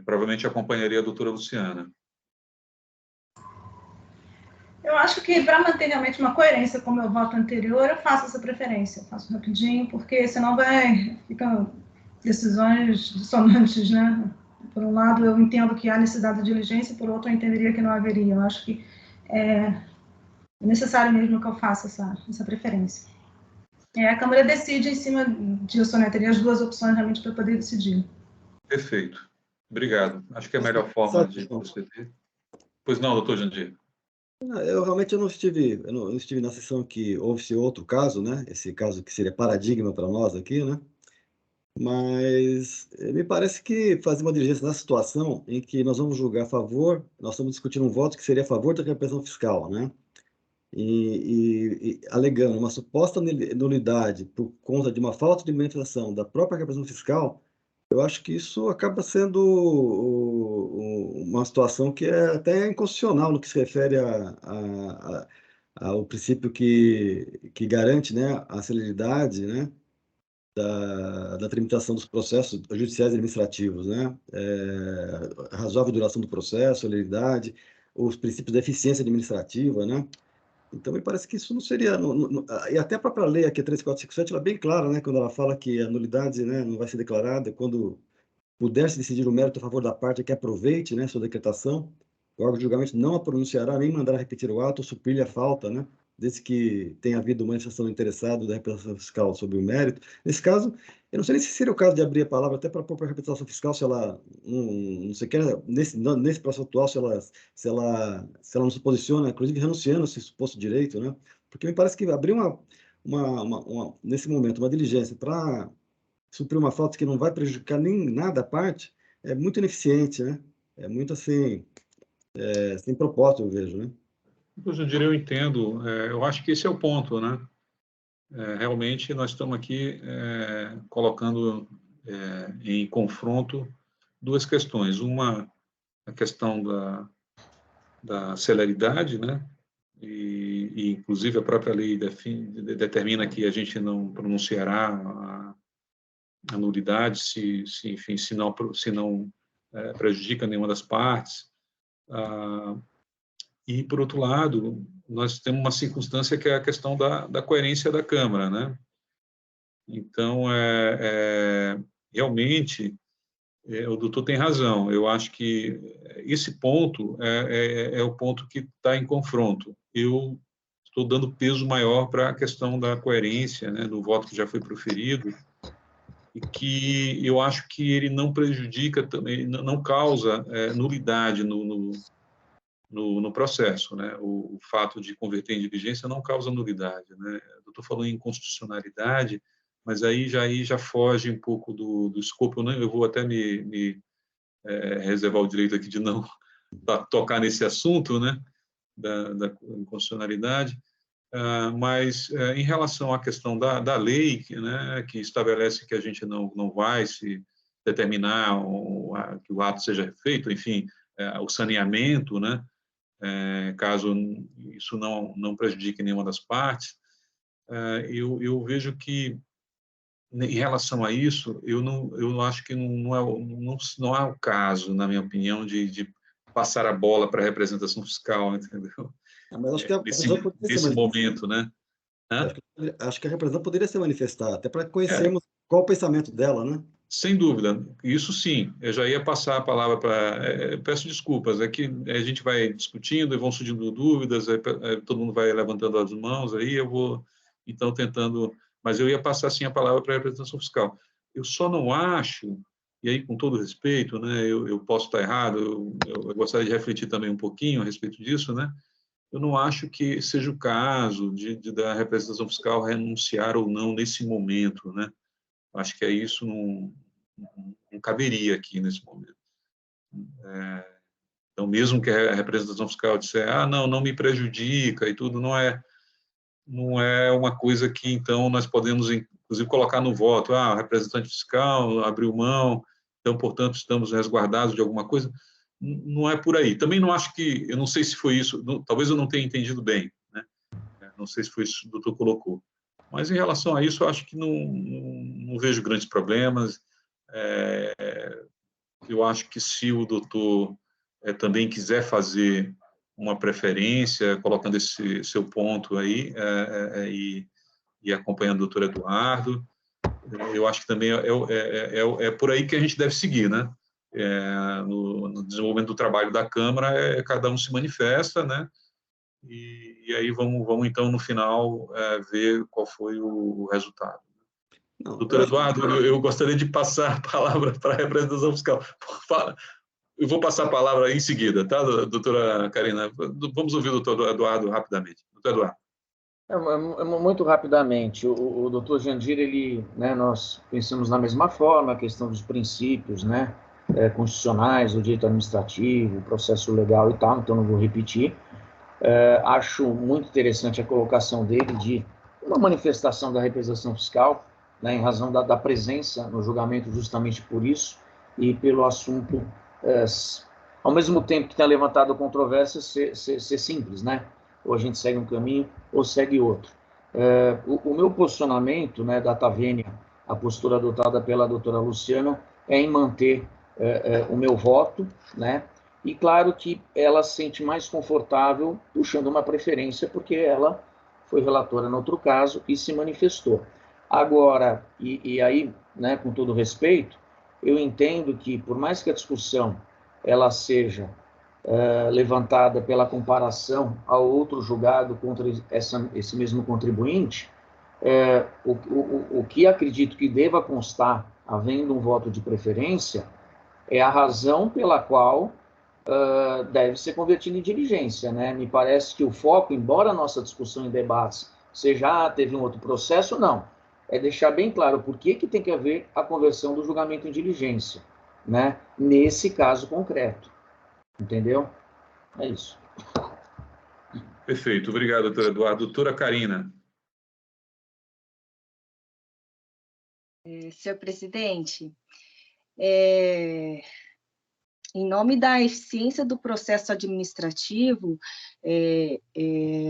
Provavelmente acompanharia a doutora Luciana. Eu acho que, para manter realmente uma coerência com o meu voto anterior, eu faço essa preferência, eu faço rapidinho, porque senão ficam decisões dissonantes, né? Por um lado, eu entendo que há necessidade de diligência, por outro, eu entenderia que não haveria. Eu acho que é necessário mesmo que eu faça essa preferência. A Câmara decide em cima disso, né? Teria as duas opções realmente para poder decidir. Perfeito. Obrigado. Acho que é a melhor forma de proceder. Pois não, doutor Jandir? Eu realmente não estive na sessão que houve-se outro caso, né? Esse caso que seria paradigma para nós aqui, né? Mas me parece que fazer uma diligência na situação em que nós vamos julgar a favor, nós estamos discutindo um voto que seria a favor da repressão fiscal, né? E alegando uma suposta nulidade por conta de uma falta de manifestação da própria repressão fiscal, eu acho que isso acaba sendo uma situação que é até inconstitucional no que se refere ao princípio que garante, né, a celeridade, né, da tramitação dos processos judiciais e administrativos, né, razoável duração do processo, celeridade, os princípios da eficiência administrativa, né. Então, me parece que isso não seria... e até a própria lei aqui, 3457, ela é bem clara, né, quando ela fala que a nulidade, né, não vai ser declarada quando puder-se decidir o mérito a favor da parte que aproveite, né, sua decretação, o órgão de julgamento não a pronunciará nem mandará repetir o ato ou suprir-lhe a falta, né, desde que tenha havido manifestação do interessado da representação fiscal sobre o mérito. Nesse caso, eu não sei nem se seria o caso de abrir a palavra até para a própria representação fiscal, se ela não sequer, nesse processo atual, se ela não se posiciona, inclusive renunciando a esse suposto direito, né, porque me parece que abrir nesse momento, uma diligência para suprir uma falta que não vai prejudicar nem nada a parte, é muito ineficiente, né? É muito assim, sem propósito, eu vejo, né? Pois eu diria, eu entendo. Eu acho que esse é o ponto, né? Realmente, nós estamos aqui colocando em confronto duas questões. Uma, a questão da celeridade, né? E, inclusive, a própria lei determina que a gente não pronunciará a nulidade enfim, se não prejudica nenhuma das partes. E, por outro lado, nós temos uma circunstância que é a questão da coerência da Câmara, né? Então, realmente, o doutor tem razão. Eu acho que esse ponto é o ponto que está em confronto. Eu estou dando peso maior para a questão da coerência, né, do voto que já foi proferido, e que eu acho que ele não prejudica, não causa nulidade no processo, né? O fato de converter em diligência não causa nulidade, né? Eu estou falando em constitucionalidade, mas aí já foge um pouco do escopo. Eu vou até me reservar o direito aqui de não tocar nesse assunto, né? Da inconstitucionalidade. Mas, em relação à questão da lei, né, que estabelece que a gente não vai se determinar que o ato seja feito, enfim, o saneamento, né, caso isso não prejudique nenhuma das partes, eu vejo que, em relação a isso, eu acho que não há o caso, na minha opinião, de passar a bola para a representação fiscal, entendeu? Mas acho que a representação poderia Nesse momento, né? Acho que a representação poderia se manifestar, até para conhecermos qual o pensamento dela, né? Sem dúvida, isso sim. Eu já ia passar a palavra para... peço desculpas, é que a gente vai discutindo e vão surgindo dúvidas, todo mundo vai levantando as mãos, aí eu vou, então, tentando... Mas eu ia passar, sim, a palavra para a representação fiscal. Eu só não acho, e aí, com todo respeito, né, eu posso estar errado, eu gostaria de refletir também um pouquinho a respeito disso, né? Eu não acho que seja o caso da representação fiscal renunciar ou não nesse momento, né? Acho que isso não caberia aqui nesse momento. Então, mesmo que a representação fiscal disser, não me prejudica e tudo, não é não é uma coisa que, então, nós podemos, inclusive, colocar no voto, o representante fiscal abriu mão, então, portanto, estamos resguardados de alguma coisa. Não é por aí. Também não acho que, eu não sei se foi isso, talvez eu não tenha entendido bem, né? Não sei se foi isso que o doutor colocou. Mas, em relação a isso, eu acho que não vejo grandes problemas. Eu acho que se o doutor também quiser fazer uma preferência, colocando esse seu ponto aí, e acompanhando o doutor Eduardo, eu acho que também é por aí que a gente deve seguir, né? No desenvolvimento do trabalho da Câmara, cada um se manifesta, né? E aí vamos então, no final, ver qual foi o resultado. Não, Doutor Eduardo, eu gostaria de passar a palavra para a representação fiscal. Eu vou passar a palavra em seguida, tá, doutora Karina? Vamos ouvir o doutor Eduardo rapidamente. Doutor Eduardo. Muito rapidamente, o doutor Jandir, né, nós pensamos na mesma forma, a questão dos princípios, né, constitucionais, o direito administrativo, o processo legal e tal, então não vou repetir. Acho muito interessante a colocação dele de uma manifestação da representação fiscal, né, em razão da presença no julgamento justamente por isso, e pelo assunto, ao mesmo tempo que tem levantado controvérsia, ser simples, né? Ou a gente segue um caminho, ou segue outro. O meu posicionamento, né, data vênia, a postura adotada pela doutora Luciana, é em manter o meu voto, né? E claro que ela se sente mais confortável puxando uma preferência, porque ela foi relatora no outro caso e se manifestou. Agora, e aí, né, com todo respeito, eu entendo que, por mais que a discussão ela seja levantada pela comparação ao outro julgado contra esse mesmo contribuinte, o que acredito que deva constar, havendo um voto de preferência, é a razão pela qual deve ser convertido em diligência, né? Me parece que o foco, embora a nossa discussão em debates seja, teve um outro processo, não. É deixar bem claro por que tem que haver a conversão do julgamento em diligência, né? Nesse caso concreto. Entendeu? É isso. Perfeito. Obrigado, doutor Eduardo. Doutora Karina. Senhor presidente, em nome da eficiência do processo administrativo,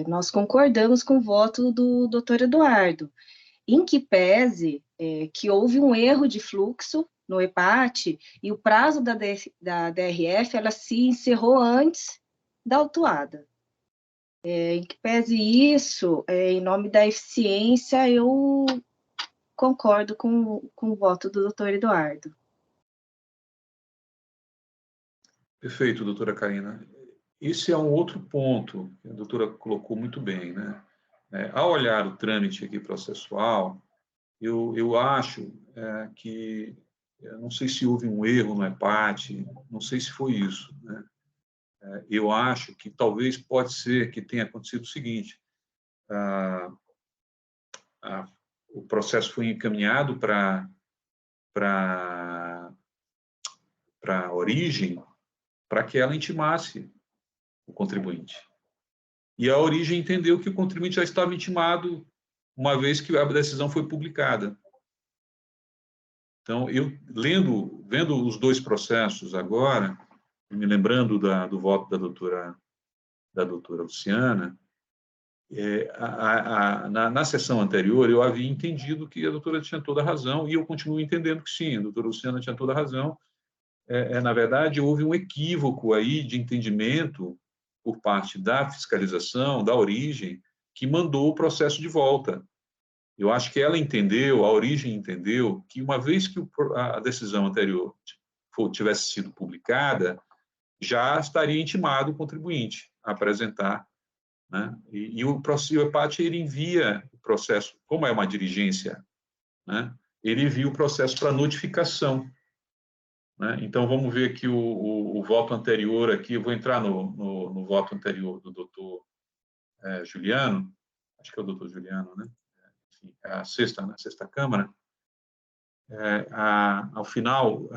nós concordamos com o voto do doutor Eduardo, em que pese que houve um erro de fluxo no EPAT e o prazo da DRF ela se encerrou antes da autuada. Em que pese isso, em nome da eficiência, eu concordo com o voto do doutor Eduardo. Perfeito, doutora Karina. Esse é um outro ponto que a doutora colocou muito bem, né? Ao olhar o trâmite aqui processual, eu acho que, não sei se houve um erro no EPAT, não sei se foi isso, né? Eu acho que talvez pode ser que tenha acontecido o seguinte: o processo foi encaminhado para a origem para que ela intimasse o contribuinte. E a origem entendeu que o contribuinte já estava intimado uma vez que a decisão foi publicada. Então, eu vendo os dois processos agora, me lembrando do voto da doutora Luciana, na sessão anterior eu havia entendido que a doutora tinha toda a razão, e eu continuo entendendo que sim, a doutora Luciana tinha toda a razão. Na verdade, houve um equívoco aí de entendimento por parte da fiscalização, da origem, que mandou o processo de volta. Eu acho que ela entendeu, a origem entendeu, que uma vez que a decisão anterior tivesse sido publicada, já estaria intimado o contribuinte a apresentar, né? E o EPAT, ele envia o processo, como é uma diligência, né? Ele envia o processo para notificação, né? Então, vamos ver aqui o voto anterior aqui, eu vou entrar no voto anterior do doutor Juliano, acho que é o doutor Juliano, né? Enfim, é a sexta Câmara. Ao final,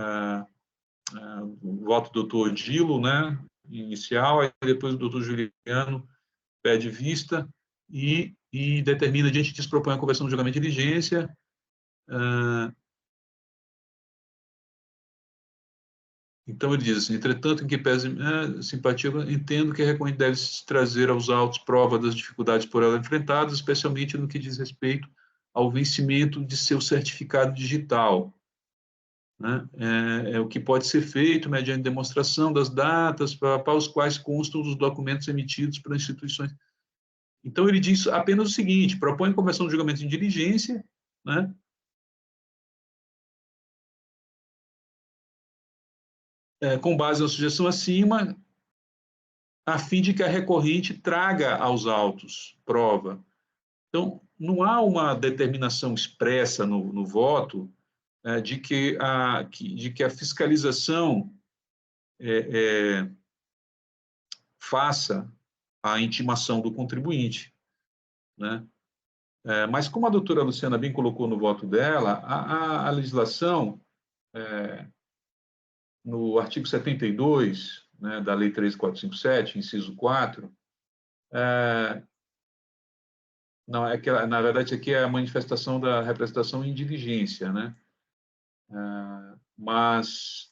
o voto do doutor Dilo, né? Inicial, aí depois o doutor Juliano pede vista, e e determina, diante disso, propõe a conversão do julgamento de diligência. Então, ele diz assim: entretanto, em que pese simpatia, entendo que a recorrente deve trazer aos autos prova das dificuldades por ela enfrentadas, especialmente no que diz respeito ao vencimento de seu certificado digital, né? É o que pode ser feito mediante demonstração das datas para os quais constam os documentos emitidos por instituições. Então, ele diz apenas o seguinte: propõe conversão de julgamento em diligência, né? Com base na sugestão acima, a fim de que a recorrente traga aos autos prova. Então, não há uma determinação expressa no voto de que a fiscalização faça a intimação do contribuinte, né? Mas, como a doutora Luciana bem colocou no voto dela, a legislação, no artigo 72, né, da Lei 13.457, inciso 4, não, na verdade, aqui é a manifestação da representação em diligência, né? Mas,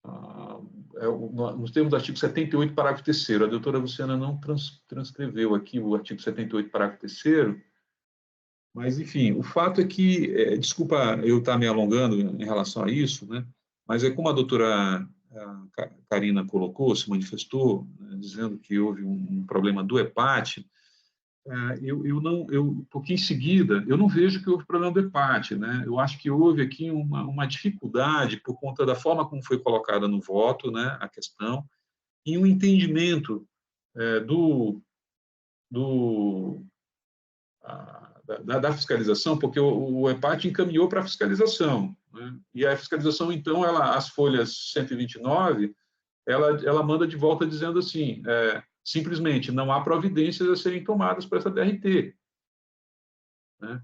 nos termos do artigo 78, parágrafo 3º, a doutora Luciana não transcreveu aqui o artigo 78, parágrafo 3º, mas, enfim, o fato é que, desculpa eu estar me alongando em relação a isso, né? Mas é como a doutora Karina colocou, se manifestou, né, dizendo que houve um problema do EPAT, porque em seguida, eu não vejo que houve problema do EPAT, né? Eu acho que houve aqui uma dificuldade por conta da forma como foi colocada no voto, né, a questão, e um entendimento da fiscalização, porque o EPAT encaminhou para a fiscalização, né? E a fiscalização, então, as folhas 129, ela manda de volta dizendo assim, simplesmente, não há providências a serem tomadas para essa DRT, né?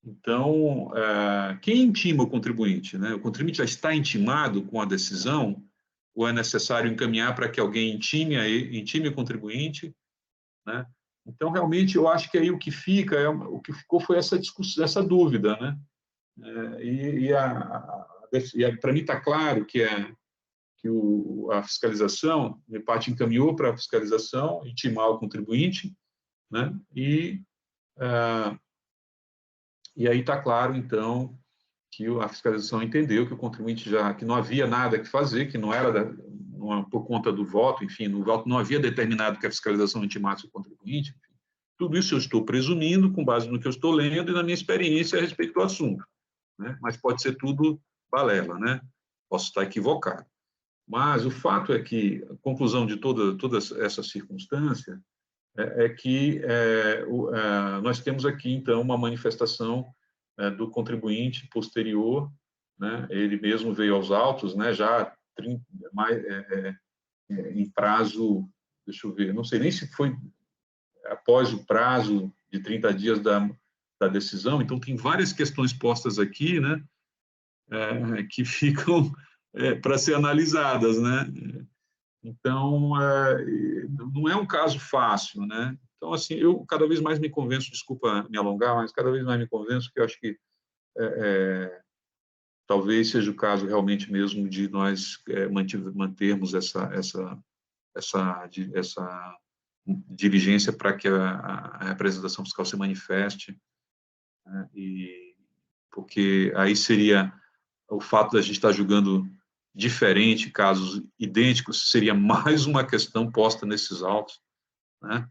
Então, quem intima o contribuinte, né? O contribuinte já está intimado com a decisão, ou é necessário encaminhar para que alguém intime o contribuinte, né? Então, realmente, eu acho que aí o que ficou foi essa discussão, essa dúvida, né? Para mim está claro que a fiscalização, o EPAT encaminhou para a fiscalização, intimar o contribuinte, né? E aí está claro, então, que a fiscalização entendeu que o contribuinte que não havia nada que fazer, que não era por conta do voto, enfim, no voto não havia determinado que a fiscalização intimasse o contribuinte. Enfim. Tudo isso eu estou presumindo com base no que eu estou lendo e na minha experiência a respeito do assunto, né? Mas pode ser tudo balela, né? Posso estar equivocado. Mas o fato é que a conclusão de toda essa circunstância é que nós temos aqui, então, uma manifestação do contribuinte posterior, né? Ele mesmo veio aos autos, né? Já em prazo, deixa eu ver, não sei nem se foi após o prazo de 30 dias da decisão, então tem várias questões postas aqui, né? Que ficam para ser analisadas, né? Então, não é um caso fácil, né? Então, assim, eu cada vez mais me convenço, desculpa me alongar, mas cada vez mais me convenço que eu acho que talvez seja o caso realmente mesmo de nós mantermos essa diligência para que a representação fiscal se manifeste, né? Porque aí seria o fato da gente estar julgando diferente, casos idênticos, seria mais uma questão posta nesses autos, né?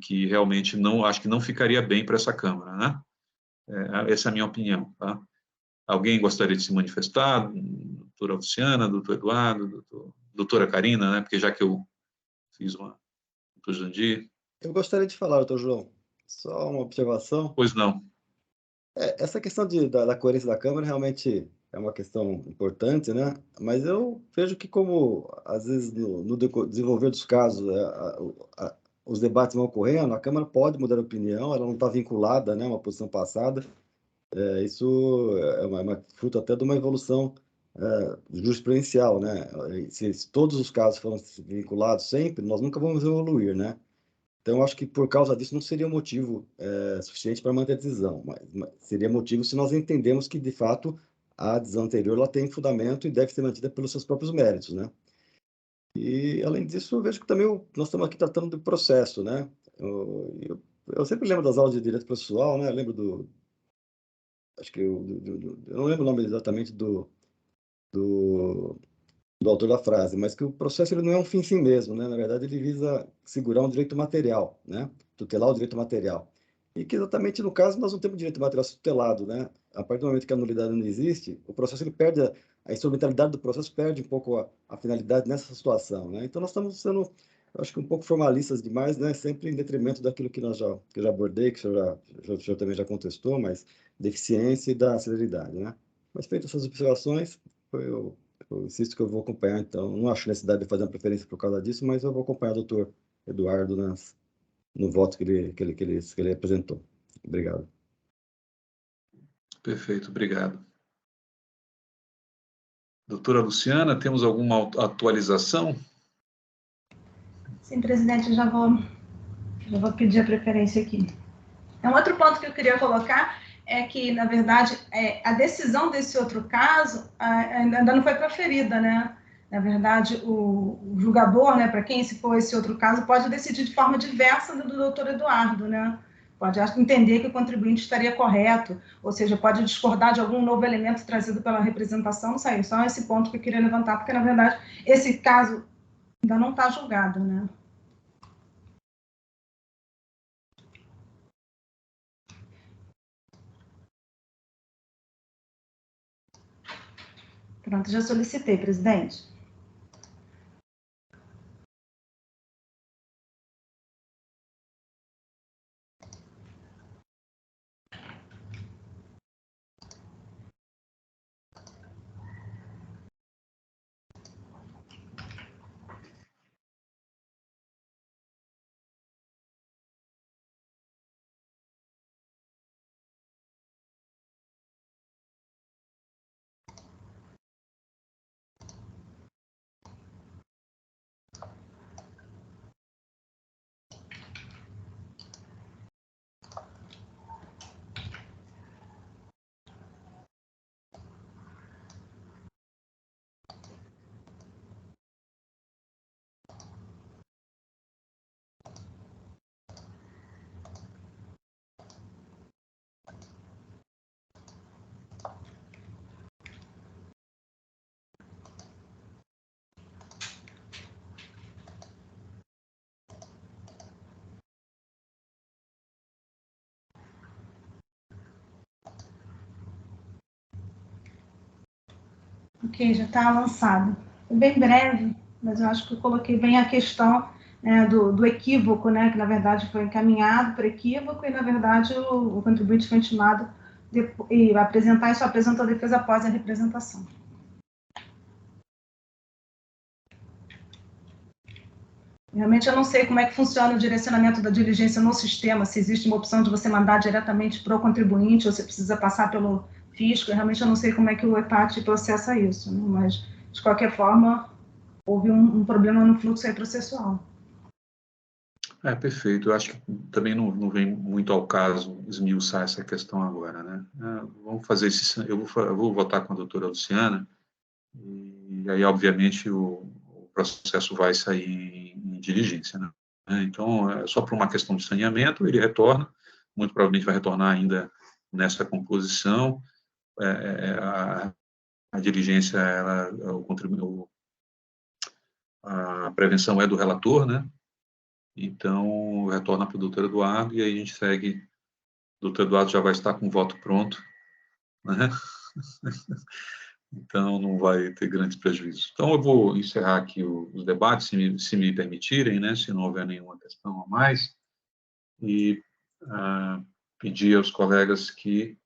Que realmente acho que não ficaria bem para essa Câmara, né? Essa é a minha opinião, tá? Alguém gostaria de se manifestar? Doutora Luciana, doutor Eduardo, doutora Karina, né? Porque já que eu fiz doutor Jandir. Eu gostaria de falar, doutor João, só uma observação. Pois não. Essa questão da coerência da Câmara realmente é uma questão importante, né? Mas eu vejo que, como às vezes no desenvolver dos casos os debates vão ocorrendo, a Câmara pode mudar de opinião, ela não está vinculada, né, a uma posição passada. Isso é uma fruto até de uma evolução jurisprudencial, né? Se todos os casos forem vinculados sempre, nós nunca vamos evoluir, né? Então, acho que por causa disso não seria motivo suficiente para manter a decisão, mas seria motivo se nós entendemos que, de fato, a decisão anterior ela tem fundamento e deve ser mantida pelos seus próprios méritos, né? E, além disso, eu vejo que também nós estamos aqui tratando do processo, né? Eu sempre lembro das aulas de direito processual, né? Eu lembro acho que eu não lembro o nome exatamente do, do autor da frase, mas que o processo ele não é um fim em si mesmo, né? Na verdade, ele visa segurar um direito material, né? Tutelar o direito material. E que exatamente no caso nós não temos direito material tutelado, né? A partir do momento que a nulidade não existe, o processo ele perde a instrumentalidade do processo perde um pouco a finalidade nessa situação, né? Então nós estamos sendo, eu acho que um pouco formalistas demais, né? Sempre em detrimento daquilo que que eu já abordei, que o senhor também já contestou, mas da eficiência e da celeridade, né? Mas feitas essas observações, eu insisto que eu vou acompanhar, então. Não acho necessidade de fazer uma preferência por causa disso, mas eu vou acompanhar o doutor Eduardo no voto que ele apresentou. Obrigado. Perfeito, obrigado. Doutora Luciana, temos alguma atualização? Sim, presidente, já vou pedir a preferência aqui. Um outro ponto que eu queria colocar é que, na verdade, a decisão desse outro caso ainda não foi proferida, né? Na verdade, o julgador, né, para quem se for esse outro caso, pode decidir de forma diversa do doutor Eduardo, né? Pode entender que o contribuinte estaria correto, ou seja, pode discordar de algum novo elemento trazido pela representação, não sei, só esse ponto que eu queria levantar, porque, na verdade, esse caso ainda não está julgado, né? Pronto, já solicitei, presidente. Ok, já está lançado. Bem breve, mas eu acho que eu coloquei bem a questão, né, do equívoco, né, que na verdade foi encaminhado por equívoco e na verdade o contribuinte foi intimado e apresentar, e só apresentou a defesa após a representação. Realmente eu não sei como é que funciona o direcionamento da diligência no sistema, se existe uma opção de você mandar diretamente para o contribuinte ou se precisa passar pelo fisco. Realmente eu não sei como é que o EPAT processa isso, né? Mas, de qualquer forma, houve um problema no fluxo aí processual. Perfeito. Eu acho que também não vem muito ao caso esmiuçar essa questão agora, né? Vamos fazer eu vou votar com a doutora Luciana, e aí, obviamente, o processo vai sair em diligência, né? Então, é só por uma questão de saneamento, ele retorna, muito provavelmente vai retornar ainda nessa composição. A diligência, a prevenção é do relator, né? Então, retorna para o doutor Eduardo e aí a gente segue. O doutor Eduardo já vai estar com o voto pronto, né? Então, não vai ter grandes prejuízos. Então, eu vou encerrar aqui os debates, se me permitirem, né? Se não houver nenhuma questão a mais, e pedir aos colegas que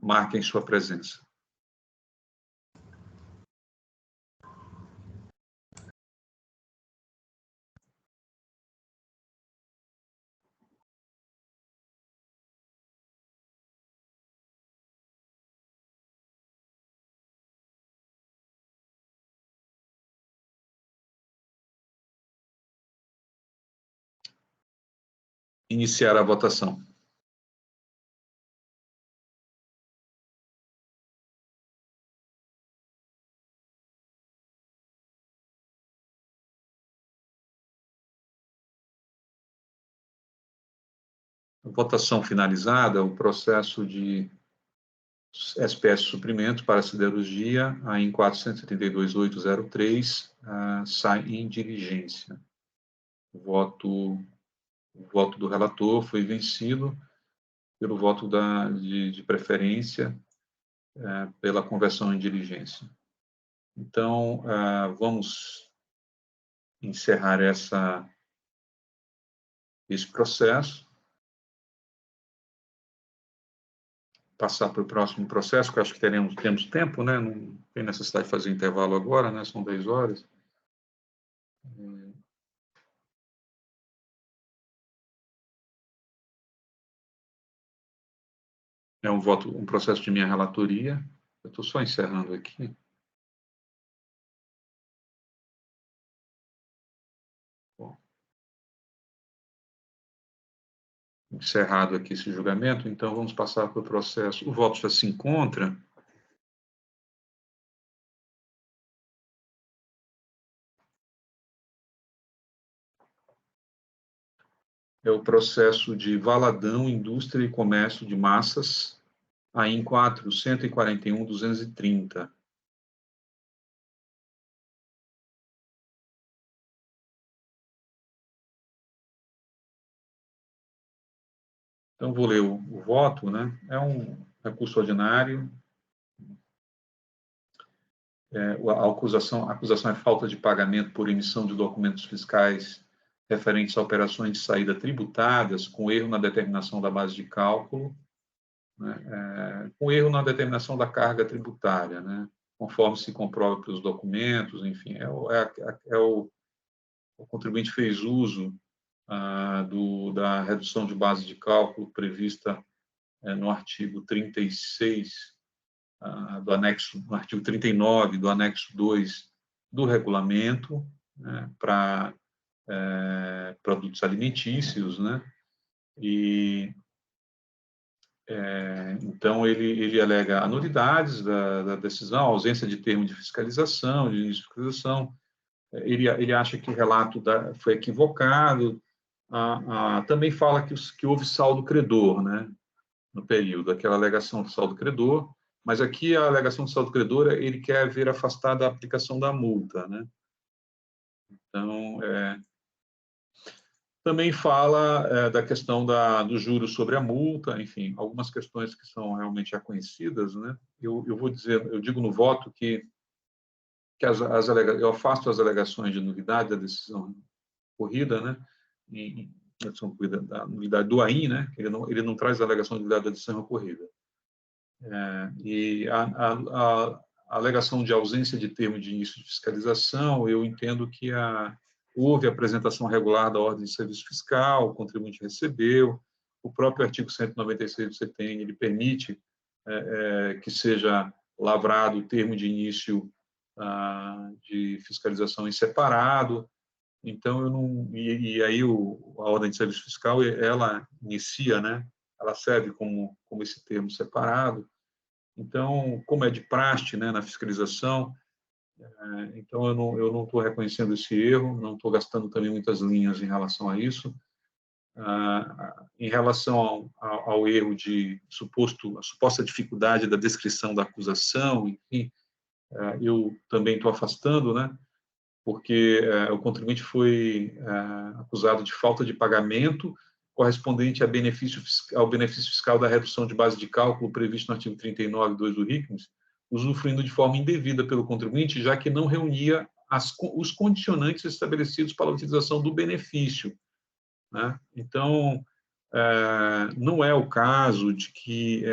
marquem sua presença. iniciar a votação. Votação finalizada, o processo de SPS suprimento para siderurgia, a em 472.803, sai em diligência. O voto do relator foi vencido pelo voto de preferência pela conversão em diligência. Então, vamos encerrar esse processo. Passar para o próximo processo, que eu acho que temos tempo, né? Não tem necessidade de fazer intervalo agora, né? São 10 horas. É um processo de minha relatoria. Eu estou só encerrando aqui. Bom. Encerrado aqui esse julgamento, então vamos passar para o processo. O voto já se encontra. É o processo de Valadão, Indústria e Comércio de Massas, a em 441.230. Então, vou ler o voto, né? É um recurso ordinário. A acusação é falta de pagamento por emissão de documentos fiscais referentes a operações de saída tributadas, com erro na determinação da base de cálculo, né? Com erro na determinação da carga tributária, né? Conforme se comprova pelos documentos, enfim, o contribuinte fez uso da redução de base de cálculo prevista no artigo 36, no artigo 39 do anexo 2 do regulamento, né, para produtos alimentícios, né? E então ele alega anulidades da decisão, ausência de termo de fiscalização, de início de fiscalização. Ele acha que o relato foi equivocado. Também fala que houve saldo credor, né, no período, aquela alegação de saldo credor, mas aqui a alegação de saldo credor, ele quer ver afastada a aplicação da multa, né? Então, também fala da questão dos juros sobre a multa, enfim, algumas questões que são realmente já conhecidas, né? Eu digo no voto que eu afasto as alegações de nulidade da decisão corrida, né? Da nulidade do AIN, né? Ele não traz a alegação de nulidade da decisão ocorrida. E a alegação de ausência de termo de início de fiscalização, eu entendo que houve apresentação regular da ordem de serviço fiscal, o contribuinte recebeu, o próprio artigo 196 do CTN, ele permite que seja lavrado o termo de início de fiscalização em separado. Então, e aí a ordem de serviço fiscal, ela inicia, né? Ela serve como esse termo separado. Então, como é de praxe, né, na fiscalização, então eu não estou reconhecendo esse erro, não estou gastando também muitas linhas em relação a isso. Em relação ao erro a suposta dificuldade da descrição da acusação, enfim, eu também estou afastando, né, porque o contribuinte foi acusado de falta de pagamento correspondente ao benefício fiscal da redução de base de cálculo previsto no artigo 39.2 do RICMES, usufruindo de forma indevida pelo contribuinte, já que não reunia os condicionantes estabelecidos para a utilização do benefício, né? Então, não é o caso de que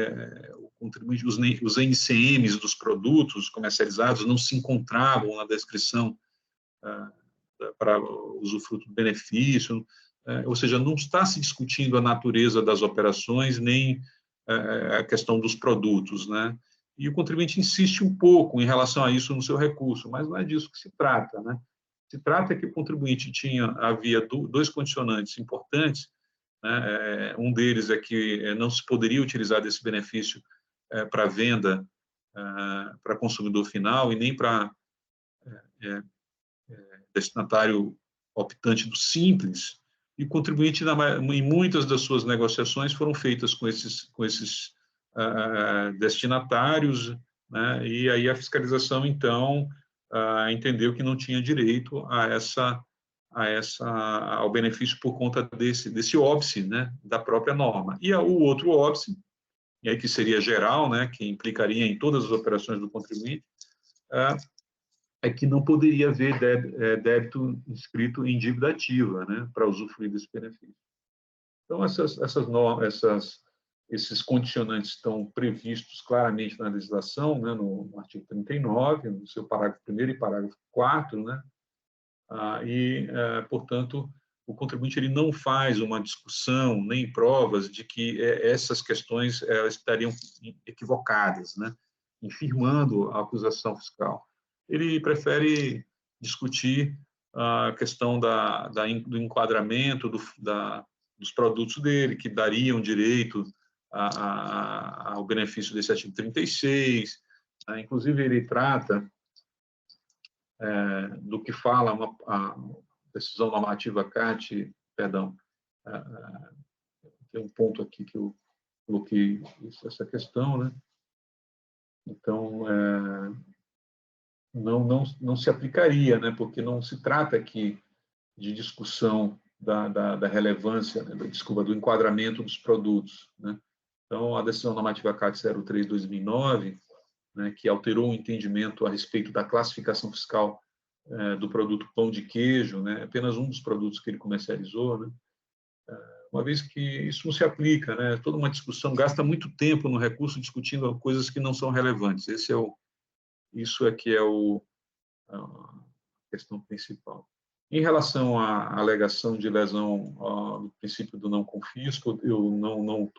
o contribuinte, os NCMs dos produtos comercializados não se encontravam na descrição para usufruto do benefício, ou seja, não está se discutindo a natureza das operações, nem a questão dos produtos, né? E o contribuinte insiste um pouco em relação a isso no seu recurso, mas não é disso que se trata, né? Se trata que o contribuinte havia dois condicionantes importantes né? Um deles é que não se poderia utilizar desse benefício para venda para consumidor final e nem para destinatário optante do Simples, e o contribuinte, em muitas das suas negociações, foram feitas com esses destinatários, né? E aí a fiscalização, então, entendeu que não tinha direito ao benefício por conta desse óbice, né, da própria norma. E o outro óbice, e aí que seria geral, né, que implicaria em todas as operações do contribuinte, é que não poderia haver débito inscrito em dívida ativa, né, para usufruir desse benefício. Então, esses condicionantes estão previstos claramente na legislação, né, no artigo 39, no seu parágrafo 1º e parágrafo 4º, né, portanto, o contribuinte ele não faz uma discussão nem provas de que essas questões estariam equivocadas, né, infirmando a acusação fiscal. Ele prefere discutir a questão do enquadramento dos produtos dele, que dariam direito ao benefício desse artigo 36. Inclusive, ele trata do que fala a decisão normativa CAT, perdão, tem um ponto aqui que eu coloquei essa questão, né? Então, não se aplicaria, né? Porque não se trata aqui de discussão da relevância, né? Desculpa, do enquadramento dos produtos, né? Então, a decisão normativa CAT 03/2009, né, que alterou o entendimento a respeito da classificação fiscal do produto pão de queijo, né, apenas um dos produtos que ele comercializou, né, uma vez que isso não se aplica, né, toda uma discussão gasta muito tempo no recurso discutindo coisas que não são relevantes. Isso é que é a questão principal. Em relação à alegação de lesão do princípio do não confisco, eu não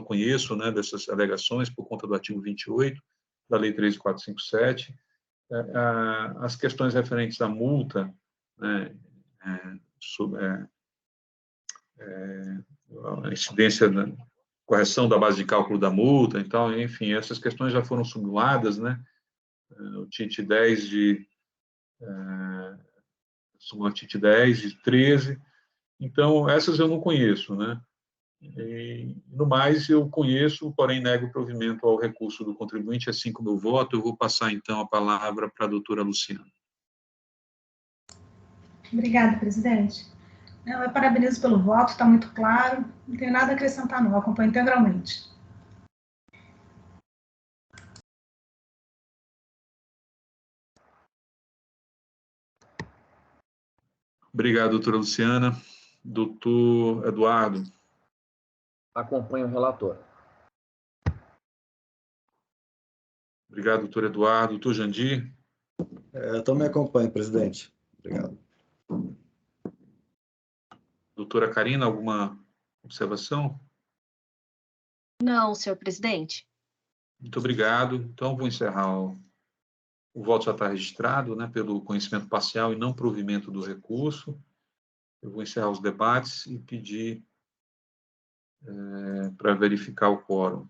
conheço, né, dessas alegações por conta do artigo 28 da Lei 13.457. As questões referentes à multa, né, sobre a incidência da correção da base de cálculo da multa, então, enfim, essas questões já foram subladas, né, o TIT 10 o TIT 10 de 13, então, essas eu não conheço, né, e, no mais, eu conheço, porém nego provimento ao recurso do contribuinte, assim como eu voto. Eu vou passar, então, a palavra para a doutora Luciana. Obrigada, presidente. Eu parabenizo pelo voto, está muito claro, não tenho nada a acrescentar, não, eu acompanho integralmente. Obrigado, doutora Luciana. Doutor Eduardo. Acompanho o relator. Obrigado, doutor Eduardo. Doutor Jandir. Eu também acompanho, presidente. Obrigado. Doutora Karina, alguma observação? Não, senhor presidente. Muito obrigado. Então, vou encerrar o voto já está registrado, né, pelo conhecimento parcial e não provimento do recurso. Eu vou encerrar os debates e pedir para verificar o quórum.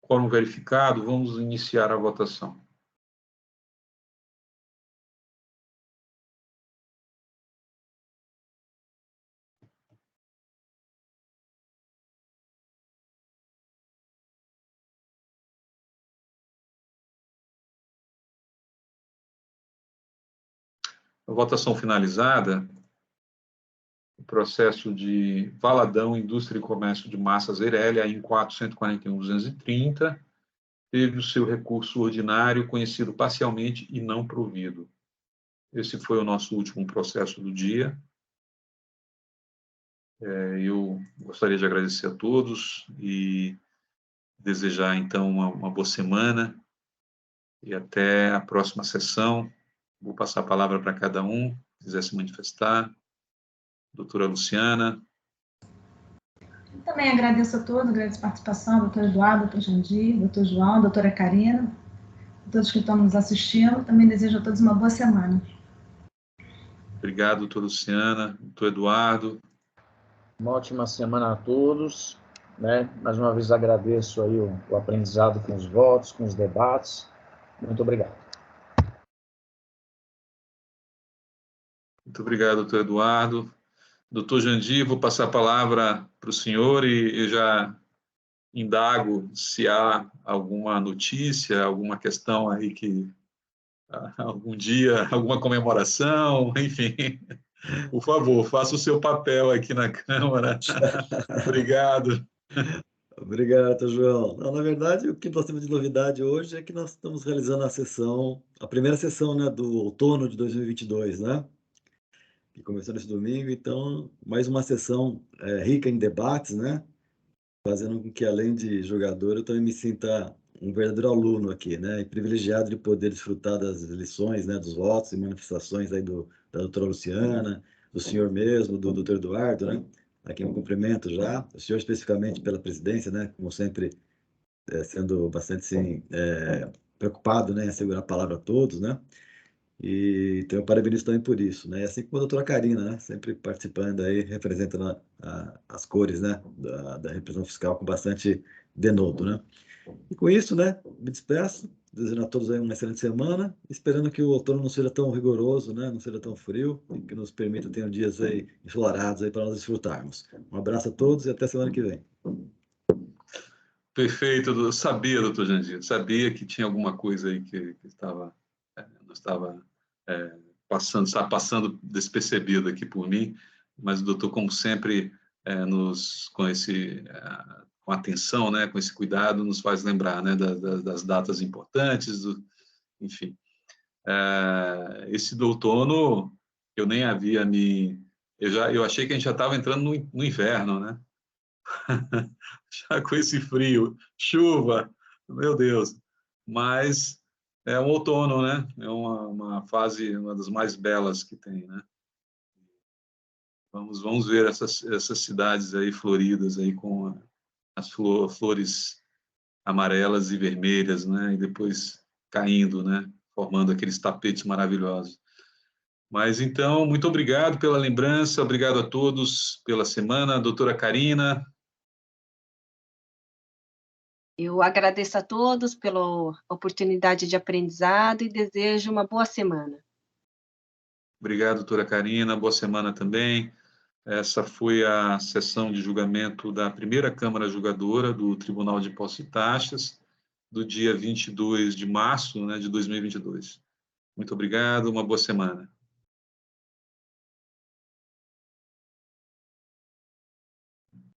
Quórum verificado, vamos iniciar a votação. A votação finalizada, o processo de Valadão, Indústria e Comércio de Massas Eirélia, em 441.230, teve o seu recurso ordinário conhecido parcialmente e não provido. Esse foi o nosso último processo do dia. Eu gostaria de agradecer a todos e desejar, então, uma boa semana e até a próxima sessão. Vou passar a palavra para cada um, que quiser se manifestar. Doutora Luciana. Também agradeço a todos, agradeço a participação, doutor Eduardo, doutor Jandir, doutor João, doutora Karina, todos que estão nos assistindo. Também desejo a todos uma boa semana. Obrigado, doutora Luciana, doutor Eduardo. Uma ótima semana a todos, né? Mais uma vez agradeço aí o aprendizado com os votos, com os debates. Muito obrigado. Muito obrigado, doutor Eduardo. Doutor Jandir, vou passar a palavra para o senhor e já indago se há alguma notícia, alguma questão aí que algum dia, alguma comemoração, enfim. Por favor, faça o seu papel aqui na Câmara. Obrigado. Obrigado, João. Não, na verdade, o que nós temos de novidade hoje é que nós estamos realizando a primeira sessão, né, do outono de 2022, né? Que começou nesse domingo. Então, mais uma sessão rica em debates, né? Fazendo com que, além de jogador, eu também me sinta um verdadeiro aluno aqui, né? E privilegiado de poder desfrutar das lições, né? Dos votos e manifestações aí da doutora Luciana, do senhor mesmo, do doutor Eduardo, né? Aqui eu cumprimento já, o senhor especificamente pela presidência, né? Como sempre, sendo bastante, sim, preocupado, né? Em assegurar a palavra a todos, né? E então eu parabenizo também por isso, né? Assim como a doutora Karina, né? Sempre participando aí, representando as cores, né? Da representação fiscal com bastante denodo, né? E com isso, né? Me despeço, desejando a todos aí uma excelente semana, esperando que o outono não seja tão rigoroso, né? Não seja tão frio, e que nos permita ter dias aí ensolarados aí para nós desfrutarmos. Um abraço a todos e até semana que vem. Perfeito, eu sabia, doutor Jandir, sabia que tinha alguma coisa aí que estava, não estava estava passando despercebido aqui por mim, mas o doutor, como sempre, com atenção, né, com esse cuidado, nos faz lembrar, né, das datas importantes, enfim. Esse do outono, eu nem havia eu achei que a gente já estava entrando no inverno, né? Já com esse frio, chuva, meu Deus. Mas é um outono, né? É uma fase, uma das mais belas que tem, né? Vamos ver essas cidades aí floridas aí com as flores amarelas e vermelhas, né? E depois caindo, né? Formando aqueles tapetes maravilhosos. Mas então, muito obrigado pela lembrança, obrigado a todos pela semana. Doutora Karina. Eu agradeço a todos pela oportunidade de aprendizado e desejo uma boa semana. Obrigado, doutora Karina. Boa semana também. Essa foi a sessão de julgamento da primeira Câmara Julgadora do Tribunal de Impostos e Taxas, do dia 22 de março, né, de 2022. Muito obrigado, uma boa semana.